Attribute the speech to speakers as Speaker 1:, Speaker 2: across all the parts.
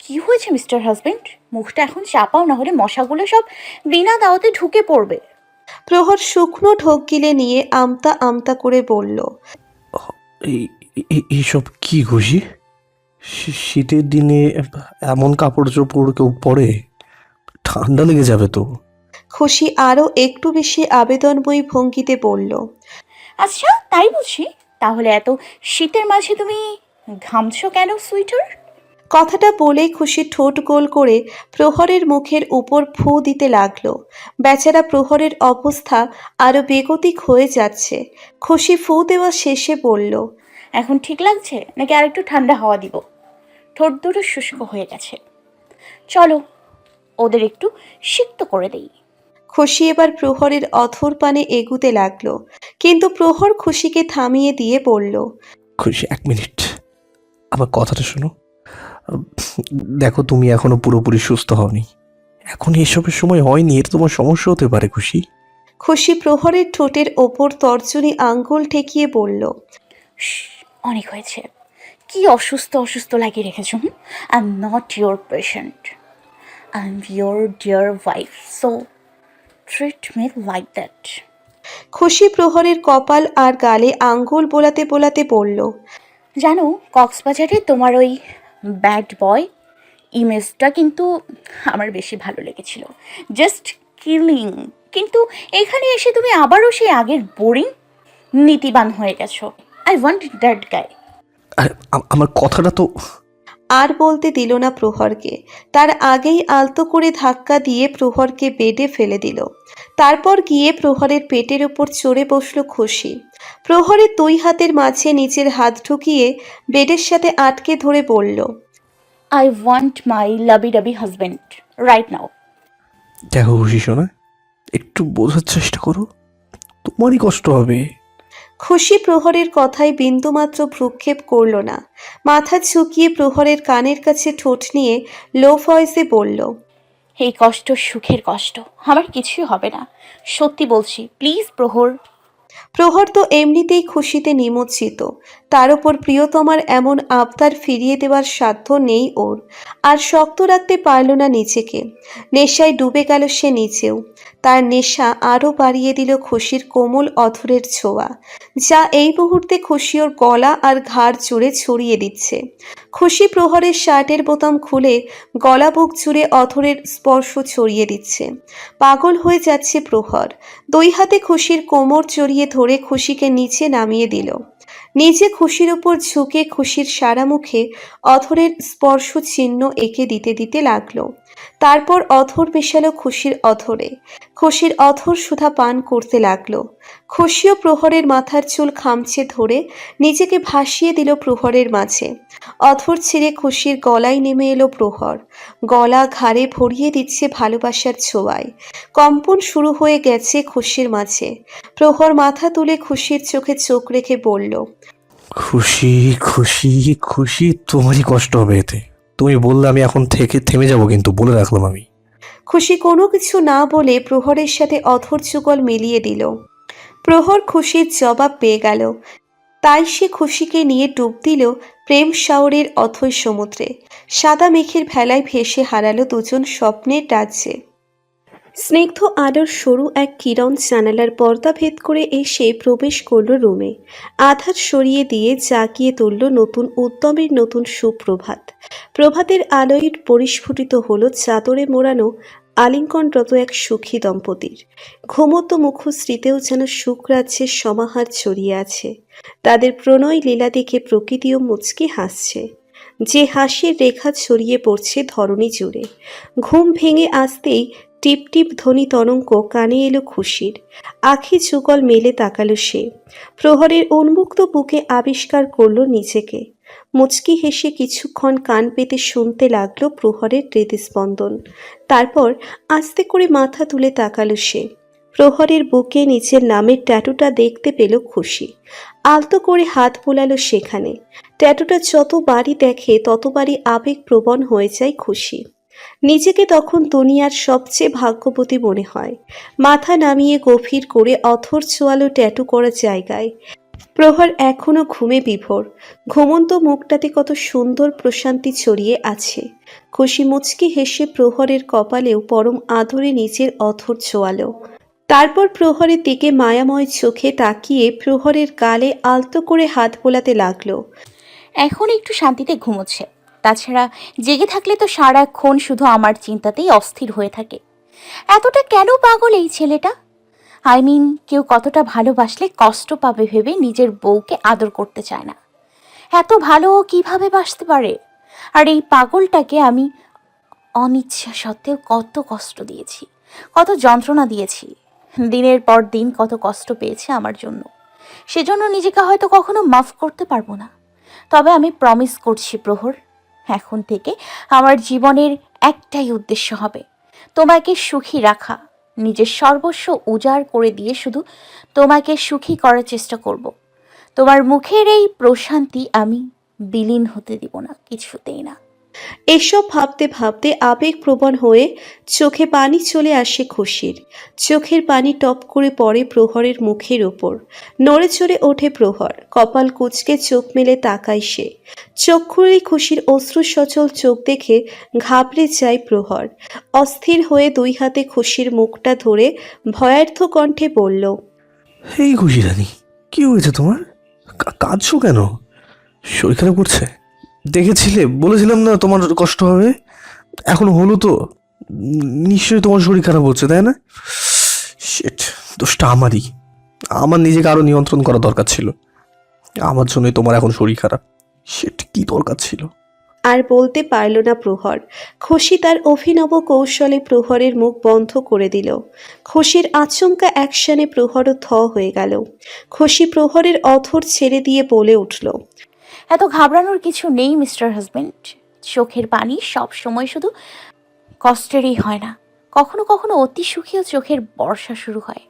Speaker 1: কি হয়েছে mister husband? মুখটা এখন চাপাও, না হলে মশাগুলো সব বিনা দাওয়াতে ঢুকে পড়বে।
Speaker 2: প্রহর শুকনো ঢোক গিলে নিয়ে আমতা আমতা করে বলল।
Speaker 3: এইসব কি খুশি? শীতের দিনে এমন কাপড় চোপড় কেউ পরে? ঠান্ডা লেগে যাবে তো।
Speaker 2: খুশি আরও একটু বেশি আবেদনময়ী ভঙ্গিতে বলল।
Speaker 1: আচ্ছা তাই বুঝি, তাহলে এত শীতের মাঝে তুমি ঘামছো কেন সুইটার?
Speaker 2: কথাটা বলেই খুশি ঠোঁট গোল করে প্রহরের মুখের উপর ফু দিতে লাগলো। বেচারা প্রহরের অবস্থা আরো বেগতিক হয়ে যাচ্ছে। খুশি ফু দেওয়া শেষে বলল।
Speaker 1: এখন ঠিক লাগছে নাকি আর একটু ঠান্ডা হাওয়া দিব? ঠোঁট দুটো শুষ্ক হয়ে গেছে, চলো ওদের একটু সিক্ত করে দেই।
Speaker 2: খুশি এবার প্রহরের অথর পানে এগুতে লাগলো, কিন্তু প্রহর খুশিকে থামিয়ে দিয়ে বলল।
Speaker 3: খুশি, 1 মিনিট, আমার কথাটা শোনো। আহ, দেখো, তুমি এখনো পুরোপুরি সুস্থ হওনি। এখন এসবের সময় হয়নি, এটা তোমার সমস্যা হতে পারে খুশি।
Speaker 2: খুশি প্রহরের ঠোঁটের ওপর তর্জনী আঙ্গুল ঠেকিয়ে বলল।
Speaker 1: অনেক হয়েছে। কি অসুস্থ অসুস্থ লাগিয়ে রেখেছ? I am not your patient, I am your deer wife, so treat me like that.
Speaker 2: খুশি প্রহরের কপাল আর গালে আঙ্গুল বোলাতে বোলাতে বলল।
Speaker 1: জানো, কক্সবাজারে তোমার ওই ব্যাড বয় ইমেজটা কিন্তু আমার বেশি ভালো লেগেছিল, জাস্ট কিলিং। কিন্তু এখানে এসে তুমি আবারও সেই আগের বোরিং নীতিবান হয়ে গেছো। I want that guy.
Speaker 3: আর আমার কথাটা তো।
Speaker 2: আর বলতে দিল না প্রহরকে, তার আগেই আলতো করে ধাক্কা দিয়ে প্রহরকে বেডে ফেলে দিল। তারপর গিয়ে প্রহরের পেটের উপর চড়ে বসল খুশি। প্রহরের দুই হাতের মাঝে নিচের হাত ঢুকিয়ে বেডের সাথে আটকে ধরে বলল।
Speaker 1: আই ওয়ান্ট মাই লাভি ডাবি হাজব্যান্ড রাইট নাও।
Speaker 3: দেখো খুশি শোনা, একটু বোঝার চেষ্টা করো, তোমারই কষ্ট হবে।
Speaker 2: খুশি প্রহরের কথায় বিন্দুমাত্র ভ্রুক্ষেপ করল না। মাথা ঝুঁকিয়ে প্রহরের কানের কাছে ঠোঁট নিয়ে লো ভয়েসে বলল।
Speaker 1: এই কষ্ট সুখের কষ্ট, আমার কিছুই হবে না, সত্যি বলছি, প্লিজ প্রহর।
Speaker 2: প্রহর তো এমনিতেই খুশিতে নিমজ্জিত, তার উপর প্রিয়তমার এমন আবদার ফিরিয়ে দেওয়ার সাধ্য নেই ওর। আর শক্ত রাখতে পারল না নিজেকে। নেশায় ডুবে গেল সে নিজেও। তার নেশা আরও বাড়িয়ে দিল খুশির কোমল অধরের ছোঁয়া, যা এই মুহূর্তে খুশি ওর গলা আর ঘাড় জুড়ে ছড়িয়ে দিচ্ছে। খুশি প্রহরের শার্টের বোতাম খুলে গলা বুক জুড়ে অধরের স্পর্শ ছড়িয়ে দিচ্ছে। পাগল হয়ে যাচ্ছে প্রহর। দুই হাতে খুশির কোমর জড়িয়ে ধরে খুশিকে নিচে নামিয়ে দিল। নিজে খুশির উপর ঝুঁকে খুশির সারা মুখে অধরের স্পর্শ চিহ্ন এঁকে দিতে দিতে লাগলো। তারপর অধর মেশালো খুশির অধরে। খুশির অধর সুধা পান করতে লাগলো। খুশিও প্রহরের মাথার চুল খামচে ধরে নিজেকে ভাসিয়ে দিল প্রহরের মাঝে। অধর ছেড়ে খুশির গলায় নেমে এলো প্রহর। গলা ঘাড়ে ভরিয়ে দিচ্ছে ভালোবাসার ছোঁয়ায়। কম্পন শুরু হয়ে গেছে খুশির মাঝে। প্রহর মাথা তুলে খুশির চোখে চোখ রেখে বলল।
Speaker 3: খুশি, খুশি, খুশি, তোমারই কষ্ট হবে এতে। তুমি বললে আমি এখন থেকে থেমে যাব, কিন্তু বলে রাখলাম আমি।
Speaker 2: খুশি কোনো কিছু না বলে প্রহরের সাথে অধর যুগল মিলিয়ে দিল। প্রহর খুশির জবাব পেয়ে গেল, তাই সে খুশিকে নিয়ে ডুব দিল প্রেম শাওরের অথৈ সমুদ্রে। সাদা মেঘের ভেলায় ভেসে হারালো দুজন স্বপ্নের রাজ্যে। স্নিগ্ধ আলোর সরু এক কিরণ জানালার পর্দা ভেদ করে এসে প্রবেশ করল রুমে। আধার সরিয়ে দিয়ে জাগিয়ে তুলল নতুন উদ্যমের নতুন সুপ্রভাত। প্রভাতের আলোয় পরিস্ফুটিত হলো চাদরে মোড়ানো আলিঙ্গনরত এক সুখী দম্পতির। ঘুমন্ত মুখশ্রীতেও যেন সুখরাজ্যের সমাহার ছড়িয়ে আছে। তাদের প্রণয় লীলা দেখে প্রকৃতিও মুচকি হাসছে, যে হাসির রেখা ছড়িয়ে পড়ছে ধরণী জুড়ে। ঘুম ভেঙে আসতেই টিপ টিপ ধ্বনি তরঙ্গ কানে এলো খুশির। আখি যুগল মেলে তাকালো সে। প্রহরের উন্মুক্ত বুকে আবিষ্কার করলো নিজেকে। মুচকি হেসে কিছুক্ষণ কান পেতে শুনতে লাগলো প্রহরের হৃদস্পন্দন। তারপর আস্তে করে মাথা তুলে তাকালো সে। প্রহরের বুকে নিচের নামের ট্যাটুটা দেখতে পেল খুশি। আলতো করে হাত বোলালো সেখানে। ট্যাটুটা যতবারই দেখে ততবারই আবেগপ্রবণ হয়ে যায় খুশি। নিজেকে তখন দুনিয়ার সবচেয়ে ভাগ্যবতী মনে হয়। মাথা নামিয়ে গভীর করে অথর ছোয়ালো ট্যাটু করা জায়গায় প্রহর এখনো ঘুমে বিভোর। ঘুমন্ত মুখটাতে কত সুন্দর প্রশান্তি ছড়িয়ে আছে। খুশি মুচকি হেসে প্রহরের কপালেও পরম আদরে নিজের অধর ছোঁয়ালো। তারপর প্রহরের দিকে মায়াময় চোখে তাকিয়ে প্রহরের গালে আলতো করে হাত বোলাতে লাগলো।
Speaker 1: এখন একটু শান্তিতে ঘুমোচ্ছে। তাছাড়া জেগে থাকলে তো সারাক্ষণ শুধু আমার চিন্তাতেই অস্থির হয়ে থাকে। এতটা কেন পাগল এই ছেলেটা? কেউ কতটা ভালোবাসলে কষ্ট পাবে ভেবে নিজের বউকে আদর করতে চায় না। এত ভালো ও কিভাবে বাসতে পারে? আর এই পাগলটাকে আমি অনিচ্ছা সত্ত্বেও কত কষ্ট দিয়েছি, কত যন্ত্রণা দিয়েছি। দিনের পর দিন কত কষ্ট পেয়েছে আমার জন্য। সেজন্য নিজেকে হয়তো কখনো মাফ করতে পারবো না। তবে আমি প্রমিস করছি প্রহর, এখন থেকে আমার জীবনের একটাই উদ্দেশ্য হবে তোমাকে সুখী রাখা। নিজের সর্বস্ব উজাড় করে দিয়ে শুধু তোমাকে সুখী করার চেষ্টা করব। তোমার মুখের এই প্রশান্তি আমি বিলীন হতে দিব না, কিছুতেই না।
Speaker 2: এসব ভাবতে ভাবতে আবেগপ্রবণ হয়ে চোখে পানি চলে আসে খুশির। চোখের পানি টপ করে পড়ে প্রহরের মুখের ওপর। নড়ে চড়ে ওঠে প্রহর, কপাল কুঁচকে চোখ মেলে তাকায় সে। চোখ খুলেই খুশির অশ্রু সচল চোখ দেখে ঘাবড়ে যায় প্রহর। অস্থির হয়ে দুই হাতে খুশির মুখটা ধরে ভয়ার্থ কণ্ঠে বলল,
Speaker 3: এই খুশি রানী, কি হয়েছে তোমার? কাঁদছো কেন? শরীর খারাপ করছে? দেখেছিলে, বলেছিলাম না তোমার কষ্ট হবে। এখন হলো তো। নিশ্চয়ই তোমার শরীর খারাপ হচ্ছে, তাই না? শিট, দোষটা আমারই। আমার নিজেকে আরো নিয়ন্ত্রণ করা দরকার ছিল। আমার জন্যই তোমার এখন শরীর খারাপ। শিট, কি দরকার ছিল?
Speaker 2: আর বলতে পারল না প্রহর। খুশি তার অভিনব কৌশলে প্রহরের মুখ বন্ধ করে দিল। খুশির আচমকা অ্যাকশনে প্রহরও থ হয়ে গেল। খুশি প্রহরের অধর ছেড়ে দিয়ে বলে উঠল,
Speaker 1: এত ঘাবড়ানোর কিছু নেই মিস্টার হাজবেন্ড। চোখের পানি সব সময় শুধু কষ্টেরই হয় না, কখনো কখনো অতি সুখীও চোখের বর্ষা শুরু হয়।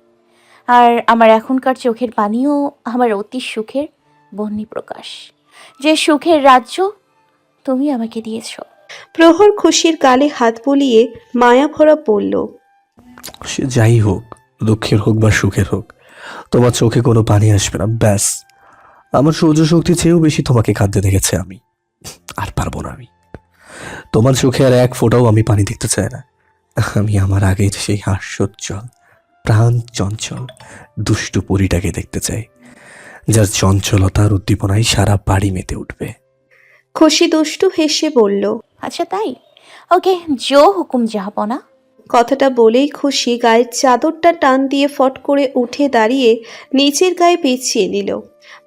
Speaker 1: আর আমার এখনকার চোখের পানিও আমার অতি সুখের বহ্নি প্রকাশ। যে সুখের রাজ্য তুমি আমাকে দিয়েছ।
Speaker 2: প্রহর খুশির গালে হাত বুলিয়ে মায়া ভরা বলল,
Speaker 3: সে যাই হোক, দুঃখের হোক বা সুখের হোক, তোমার চোখে কোনো পানি আসবে না, ব্যাস। আমার সহ্য শক্তি চেয়েও বেশি তোমাকে কাঁদতে দেখেছে আমি। আর পারবো না আমি। তোমার চোখে আর এক ফোঁটাও আমি পানি দেখতে চাই না। আমি আমার আগের সেই হাস্যোজ্জ্বল, প্রাণ চঞ্চল, দুষ্টু পরীটাকে দেখতে চাই, যার চঞ্চলতার উদ্দীপনায় সারা বাড়ি মেতে উঠবে।
Speaker 2: খুশি দুষ্টু হেসে বলল,
Speaker 1: আচ্ছা তাই, ওকে, জো হুকুম জাহাপনা।
Speaker 2: কথাটা বলেই খুশি গায়ের চাদরটা টান দিয়ে ফট করে উঠে দাঁড়িয়ে নিচের গায়ে পেঁচিয়ে নিল।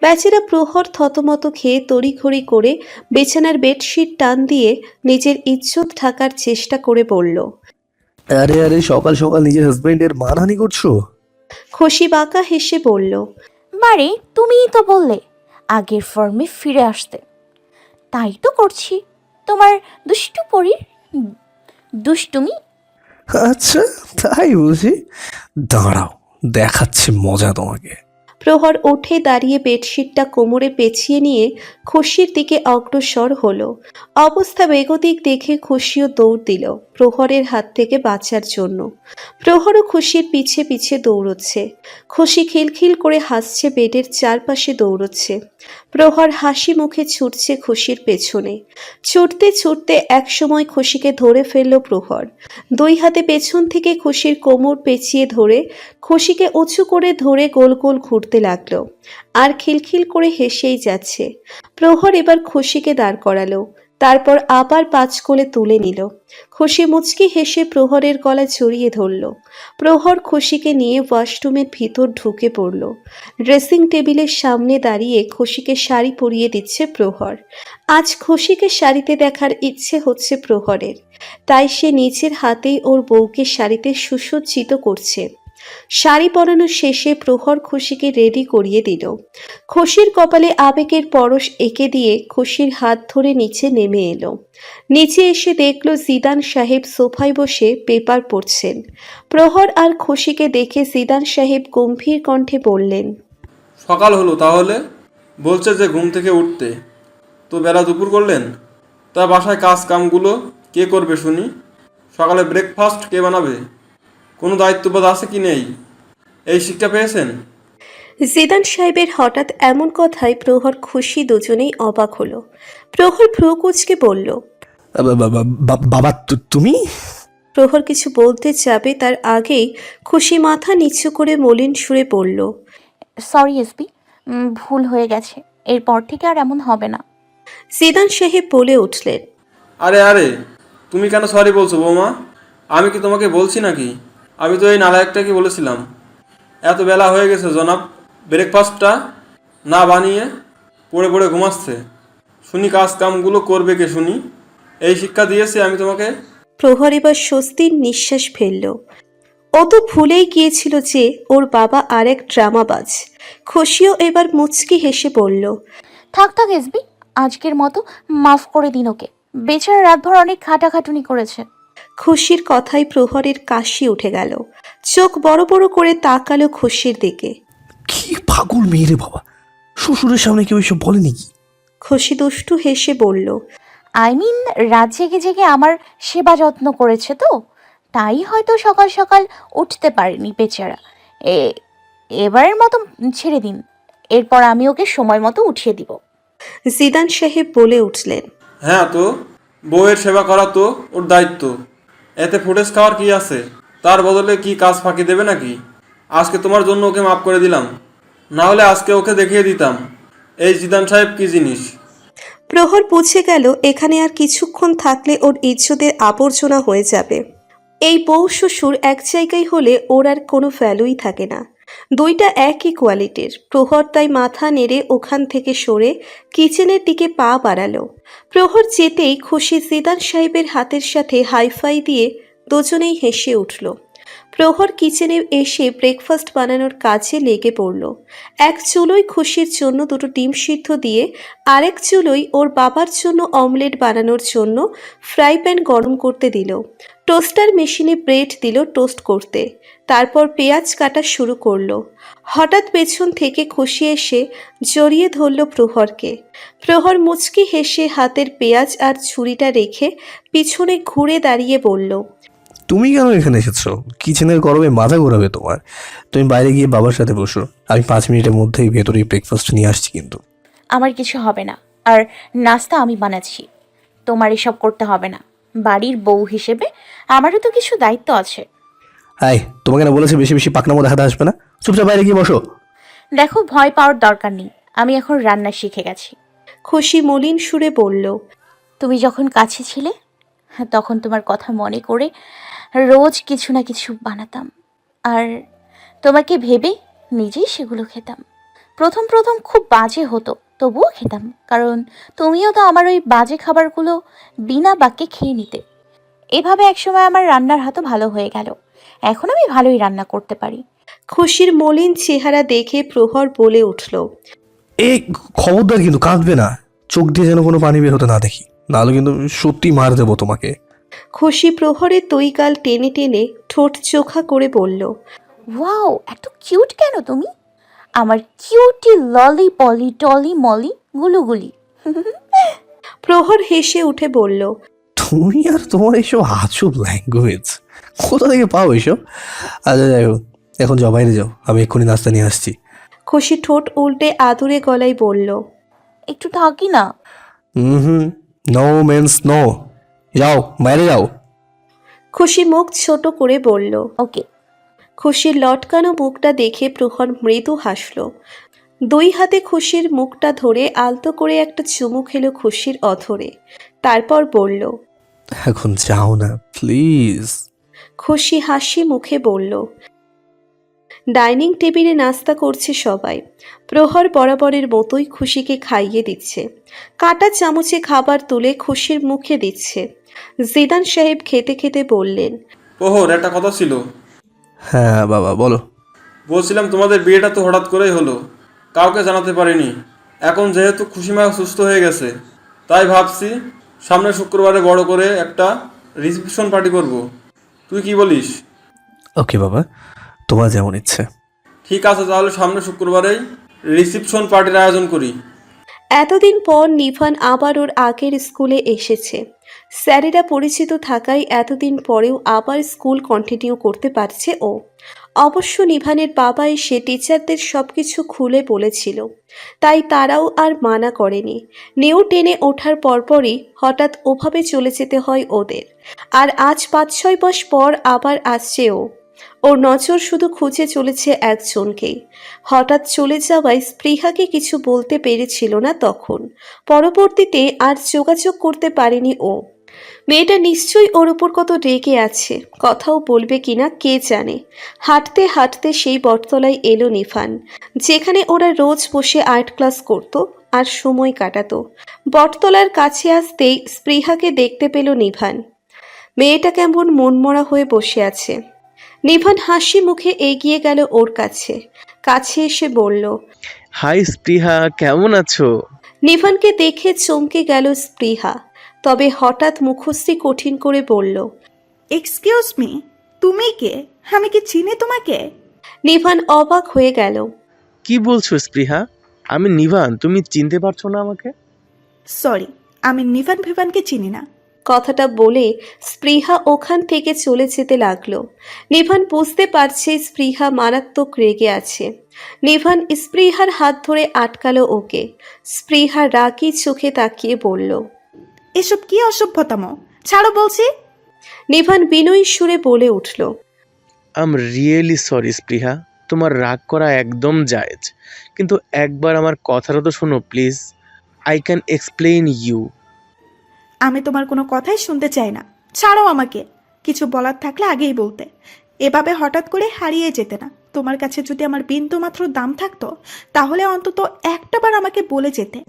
Speaker 2: বেচারা প্রহর থতমত খেয়ে তড়িঘড়ি করে বিছানার বেডশিট টান দিয়ে নিজের ইজ্জত ঢাকার চেষ্টা করে বলল।
Speaker 3: আরে আরে, সকাল সকাল নিজের হাজবেন্ডের মানহানি করছো?
Speaker 2: খুশি বাঁকা হেসে বলল,
Speaker 1: বারে তুমিই তো বললে আগের ফর্মে ফিরে আসতে, তাই তো করছি। তোমার দুষ্টু পরীর দুষ্টুমি।
Speaker 3: আচ্ছা, তাই বুঝি। দাঁড়াও, দেখাচ্ছি মজা তোমাকে।
Speaker 2: প্রহর উঠে দাঁড়িয়ে বেডশিটটা কোমরে পেঁচিয়ে নিয়ে খুশির দিকে অগ্রসর হলো। অবস্থা বেগতিক দেখে খুশিও দৌড় দিল প্রহরের হাত থেকে বাঁচার জন্য। প্রহরও খুশির পিছে পিছে দৌড়চ্ছে। খুশি খিলখিল করে হাসছে, বেডের চারপাশে দৌড়চ্ছে। প্রহর হাসি মুখে ছুটছে খুশির পেছনে। ছুটতে ছুটতে একসময় খুশিকে ধরে ফেলল প্রহর। দুই হাতে পেছন থেকে খুশির কোমর পেঁচিয়ে ধরে খুশিকে উঁচু করে ধরে গোল গোল ঘুরতে লাগলো। আর খিলখিল করে হেসেই যাচ্ছে। প্রহর এবার খুশিকে দাঁড় করালো, তারপর আবার পাঁচ কোলে তুলে নিল। খুশি মুচকি হেসে প্রহরের গলা জড়িয়ে ধরল। প্রহর খুশিকে নিয়ে ওয়াশরুমের ভিতর ঢুকে পড়ল। ড্রেসিং টেবিলের সামনে দাঁড়িয়ে খুশিকে শাড়ি পরিয়ে দিচ্ছে প্রহর। আজ খুশিকে শাড়িতে দেখার ইচ্ছে হচ্ছে প্রহরের, তাই সে নিজের হাতেই ওর বউকে শাড়িতে সুসজ্জিত করছে। শাড়ি পরানো শেষে প্রহর খুশিকে রেডি করিয়ে দিল। খুশির কপালে আবেগের পরশ এঁকে দিয়ে খুশির হাত ধরে নিচে নেমে এলো। নিচে এসে দেখলো জিদান সাহেব সোফায় বসে পেপার পড়ছেন। প্রহর আর খুশিকে দেখে জিদান সাহেব গম্ভীর কণ্ঠে বললেন,
Speaker 4: সকাল হলো তাহলে? বলছে যে ঘুম থেকে উঠতে, তো বেলা দুপুর করলেন। তা বাসায় কাজ কামগুলো কে করবে শুনি? সকালে ব্রেকফাস্ট কে বানাবে? কোনো দায়িত্ববোধ আছে কি নেই? এই শিক্ষা পেয়েছেন?
Speaker 2: জিদান সাহেবের হঠাৎ এমন কথায় প্রহর খুশি দুজনেই অবাক হলো। প্রহর ভ্রু কুঁচকে বলল।
Speaker 3: বাবা তুমি?
Speaker 2: প্রহর কিছু বলতে যাবে তার আগেই খুশি মাথা নিচু করে মলিন সুরে বলল।
Speaker 1: সরি এসপি, ভুল হয়ে গেছে, এরপর থেকে আর এমন হবে না।
Speaker 2: জিদান সাহেব বলে উঠলেন।
Speaker 4: আরে আরে, তুমি কেন সরি বলছো বৌমা? আমি কি তোমাকে বলছি নাকি? আমি তো এই নালায়কটাকে বলেছিলাম। এত বেলা হয়ে গেছে জনাব, ব্রেকফাস্টটা না বানিয়ে পড়ে পড়ে ঘুমাচ্ছে। শুনি কাজ কামগুলো করবে কে শুনি? এই শিক্ষা দিয়েছি আমি তোমাকে।
Speaker 2: প্রহর এবার স্বস্তির নিঃশ্বাস ফেলল। ও তো ভুলেই গিয়েছিল যে ওর বাবা আরেক ড্রামাবাজ। খুশিও এবার মুচকি হেসে বলল।
Speaker 1: থাক থাক এসবি, আজকের মতো মাফ করে দিন ওকে। বেচারা রাতভর অনেক খাটাখাটুনি করেছে।
Speaker 2: খুশির কথায় প্রহরের কাশি উঠে গেল। চোখ বড় বড় করে তাকালো খুশির দিকে।
Speaker 3: কি পাগল মেয়ে রে বাবা, শ্বশুরের সামনে কেউ এসব বলেনি কি?
Speaker 2: খুশি দুষ্টু হেসে বলল।
Speaker 1: আই মিন, রাত জেগে জেগে আমার সেবা যত্ন করেছে তো, তাই হয়তো সকাল সকাল উঠতে পারেনি বেচারা। এ এবারের মতো ছেড়ে দিন, এরপর আমি ওকে সময় মতো উঠিয়ে দিব।
Speaker 2: জিদান সাহেব বলে উঠলেন।
Speaker 4: হ্যাঁ তো, বউয়ের সেবা করা তো ওর দায়িত্ব। এতে ফুটেজ খাওয়ার কি আছে? তার বদলে কি কাজ ফাঁকি দেবে নাকি? আজকে তোমার জন্য ওকে মাফ করে দিলাম, না হলে আজকে ওকে দেখিয়ে দিতাম এই জিদান সাহেব কি জিনিস।
Speaker 2: প্রহর বুঝে গেল এখানে আর কিছুক্ষণ থাকলে ওর ইজ্জতের আবর্জনা হয়ে যাবে। এই বউ শ্বশুর এক জায়গায় হলে ওর আর কোনো ভ্যালুই থাকে না। দুইটা একই কোয়ালিটির। প্রহর তাই মাথা নেড়ে ওখান থেকে সরে কিচেনের দিকে পা বাড়ালো। প্রহর যেতেই খুশি জিদান সাহেবের হাতের সাথে হাইফাই দিয়ে দুজনেই হেসে উঠল। প্রহর কিচেনে এসে ব্রেকফাস্ট বানানোর কাজে লেগে পড়ল। এক চুলোয় খুশির জন্য দুটো ডিম সিদ্ধ দিয়ে আরেক চুলোয় ওর বাবার জন্য অমলেট বানানোর জন্য ফ্রাই প্যান গরম করতে দিল। টোস্টার মেশিনে ব্রেড দিল টোস্ট করতে। তারপর পেঁয়াজ কাটা শুরু করলো। হঠাৎ পেছন থেকে খুশি এসে জড়িয়ে ধরল প্রহরকে। প্রহর মুচকি হেসে হাতের পেঁয়াজ আর ছুরিটা রেখে পিছনে ঘুরে দাঁড়িয়ে বলল।
Speaker 3: তুমি কেন এখানে এসেছো? কিচেনের গরমে মাথা ঘোরাবে তোমার। তুমি বাইরে গিয়ে বাবার সাথে বসো, আমি 5 মিনিটের মধ্যেই ভেতরেই ব্রেকফাস্ট নিয়ে আসছি কিন্তু।
Speaker 1: আমার কিছু হবে না, আর নাস্তা আমি বানাচ্ছি, তোমার এসব করতে হবে না। বাড়ির বউ হিসেবে আমারও তো কিছু দায়িত্ব আছে।
Speaker 3: হাই, তোমাকে না বলেছে বেশি বেশি পাকনামো দেখাতে আসবে না? চুপচাপ বাইরে গিয়ে বসো।
Speaker 1: দেখো, ভয় পাওয়ার দরকার নেই, আমি এখন রান্না শিখে গেছি।
Speaker 2: খুশি মলিন সুরে বলল।
Speaker 1: তুমি যখন কাছে ছিলে, তখন তোমার কথা মনে করে রোজ কিছু না কিছু বানাতাম, আর তোমাকে ভেবে নিজেই সেগুলো খেতাম। প্রথম প্রথম খুব বাজে হতো, তবুও খেতাম, কারণ তুমিও তো আমার ওই বাজে খাবারগুলো বিনা বাক্যে খেয়ে নিতে। এভাবে একসময় আমার রান্নার হাতও ভালো হয়ে গেল, এখন আমি ভালোই রান্না করতে পারি।
Speaker 2: খুশির মলিন চেহারা দেখে প্রহর বলে উঠল।
Speaker 3: এই খবরদার কিন্তু কাঁদবে না, চোখ দিয়ে যেন কোনো পানি বের হতে না দেখি, নাহলে কিন্তু সত্যি মার দেবো তোমাকে।
Speaker 2: খুশি প্রহরের তৈগাল টেনে টেনে ঠোঁট চোখা করে বলল।
Speaker 1: ওয়াও, এত কিউট কেন তুমি? আমার কিউটি ললি পলি টলি মলি গুলুগুলি।
Speaker 2: প্রহর হেসে উঠে বলল।
Speaker 3: তুমি আর তোমার এইসব আজব ল্যাঙ্গুয়েজ কোথা থেকে পাও এইসব? আচ্ছা যাই হোক, এখন যাও, বাইরে যাও, আমি এক্ষুনি নাস্তা নিয়ে আসছি।
Speaker 2: খুশি ঠোঁট উল্টে আদুরে গলায় বলল।
Speaker 1: একটু থাকি না।
Speaker 3: হুম, নো মেন্স নো, যাও বাইরে যাও।
Speaker 2: খুশি মুখ ছোট করে বলল।
Speaker 1: ওকে।
Speaker 2: খুশির লটকানো মুখটা দেখে প্রহর মৃদু হাসল। দুই হাতে খুশির মুখটা ধরে আলতো করে একটা চুমু খেলো খুশির অধরে। তারপর বলল।
Speaker 3: এখন যাও না প্লিজ।
Speaker 2: খুশি হাসি মুখে বলল। ডাইনিং টেবিলে নাস্তা করছে সবাই। প্রহর বরাবরের মতোই খুশিকে খাইয়ে দিচ্ছে। কাঁটা চামচে খাবার তুলে খুশির মুখে দিচ্ছে। জিদান সাহেব খেতে খেতে বললেন।
Speaker 4: ওহর, একটা কথা ছিল।
Speaker 3: হ্যাঁ বাবা বলো।
Speaker 4: বলছিলাম তোমাদের বিয়েটা তো হঠাৎ করেই হলো, কাউকে জানাতে পারিনি। এখন যেহেতু খুশিমা সুস্থ হয়ে গেছে, তাই ভাবছি সামনের শুক্রবারে বড় করে একটা রিসেপশন পার্টি করব। তুই কি বলিস?
Speaker 3: ওকে বাবা, তোমার যেমন ইচ্ছে।
Speaker 4: ঠিক আছে, তাহলে সামনের শুক্রবারেই রিসেপশন পার্টির আয়োজন করি।
Speaker 2: এতদিন পর নিভান আবার ওর আগের স্কুলে এসেছে। স্যারেরা পরিচিত থাকায় এতদিন পরেও আবার স্কুল কন্টিনিউ করতে পারছে ও। অবশ্য নিভানের বাবা এসে টিচারদের সবকিছু খুলে বলেছিল, তাই তারাও আর মানা করেনি। নিউ টেনে ওঠার পরপরই হঠাৎ ওভাবে চলে যেতে হয় ওদের। আর আজ 5-6 মাস পর আবার আসছে ও। ওর নজর শুধু খুঁজে চলেছে একজনকেই। হঠাৎ চলে যাওয়ায় স্পৃহাকে কিছু বলতে পেরেছিল না তখন। পরবর্তীতে আর যোগাযোগ করতে পারেনি ও। মেয়েটা নিশ্চয়ই ওর উপর কত রেগে আছে, কথাও বলবে কিনা কে জানে। হাঁটতে হাঁটতে সেই বটতলায় এলো নিভান, যেখানে ওরা রোজ বসে আর্ট ক্লাস করত আর সময় কাটাতো। বটতলার কাছে আসতেই স্পৃহাকে দেখতে পেল নিভান। মেয়েটা কেমন মনমরা হয়ে বসে আছে। নিভান হাসি মুখে এগিয়ে গেল ওর কাছে। কাছে এসে বলল,
Speaker 5: হাই স্পৃহা, কেমন আছো?
Speaker 2: নিভানকে দেখে চমকে গেল স্পৃহা, তবে হঠাৎ মুখশ্রী কঠিন করে বলল,
Speaker 6: এক্সকিউজ মি, তুমি কে? আমি কি চিনি তোমাকে?
Speaker 2: নিভান অবাক হয়ে গেল।
Speaker 5: কি বলছো স্পৃহা? আমি নিভান, তুমি চিনতে পারছো না আমাকে?
Speaker 6: সরি, আমি নিভান ভিভানকে চিনি না।
Speaker 2: কথাটা বলে স্পৃহা ওখান থেকে চলে যেতে লাগলো। নিভান বুঝতে পারছে স্পৃহা মারাত্মক রেগে আছে। নিভান স্পৃহার হাত ধরে আটকালো ওকে। স্পৃহা রাগী চোখে তাকিয়ে বলল,
Speaker 6: এসব কি অসভ্যতাম? ছাড়ো বলছি।
Speaker 2: নিভান বিনয়ী সুরে বলে উঠল,
Speaker 5: আই এম রিয়েলি সরি স্পৃহা, তোমার রাগ করা একদম জায়েজ, কিন্তু একবার আমার কথাটা তো শোনো please. I can explain you.
Speaker 6: আমি তোমার কোনো কথাই শুনতে চাই না, ছাড়ো আমাকে। কিছু বলার থাকলে আগেই বলতে, এভাবে হঠাৎ করে হারিয়ে যেতে না। তোমার কাছে যদি আমার বিন্দু মাত্র দাম থাকতো তাহলে অন্তত একটাবার আমাকে বলে যেতে,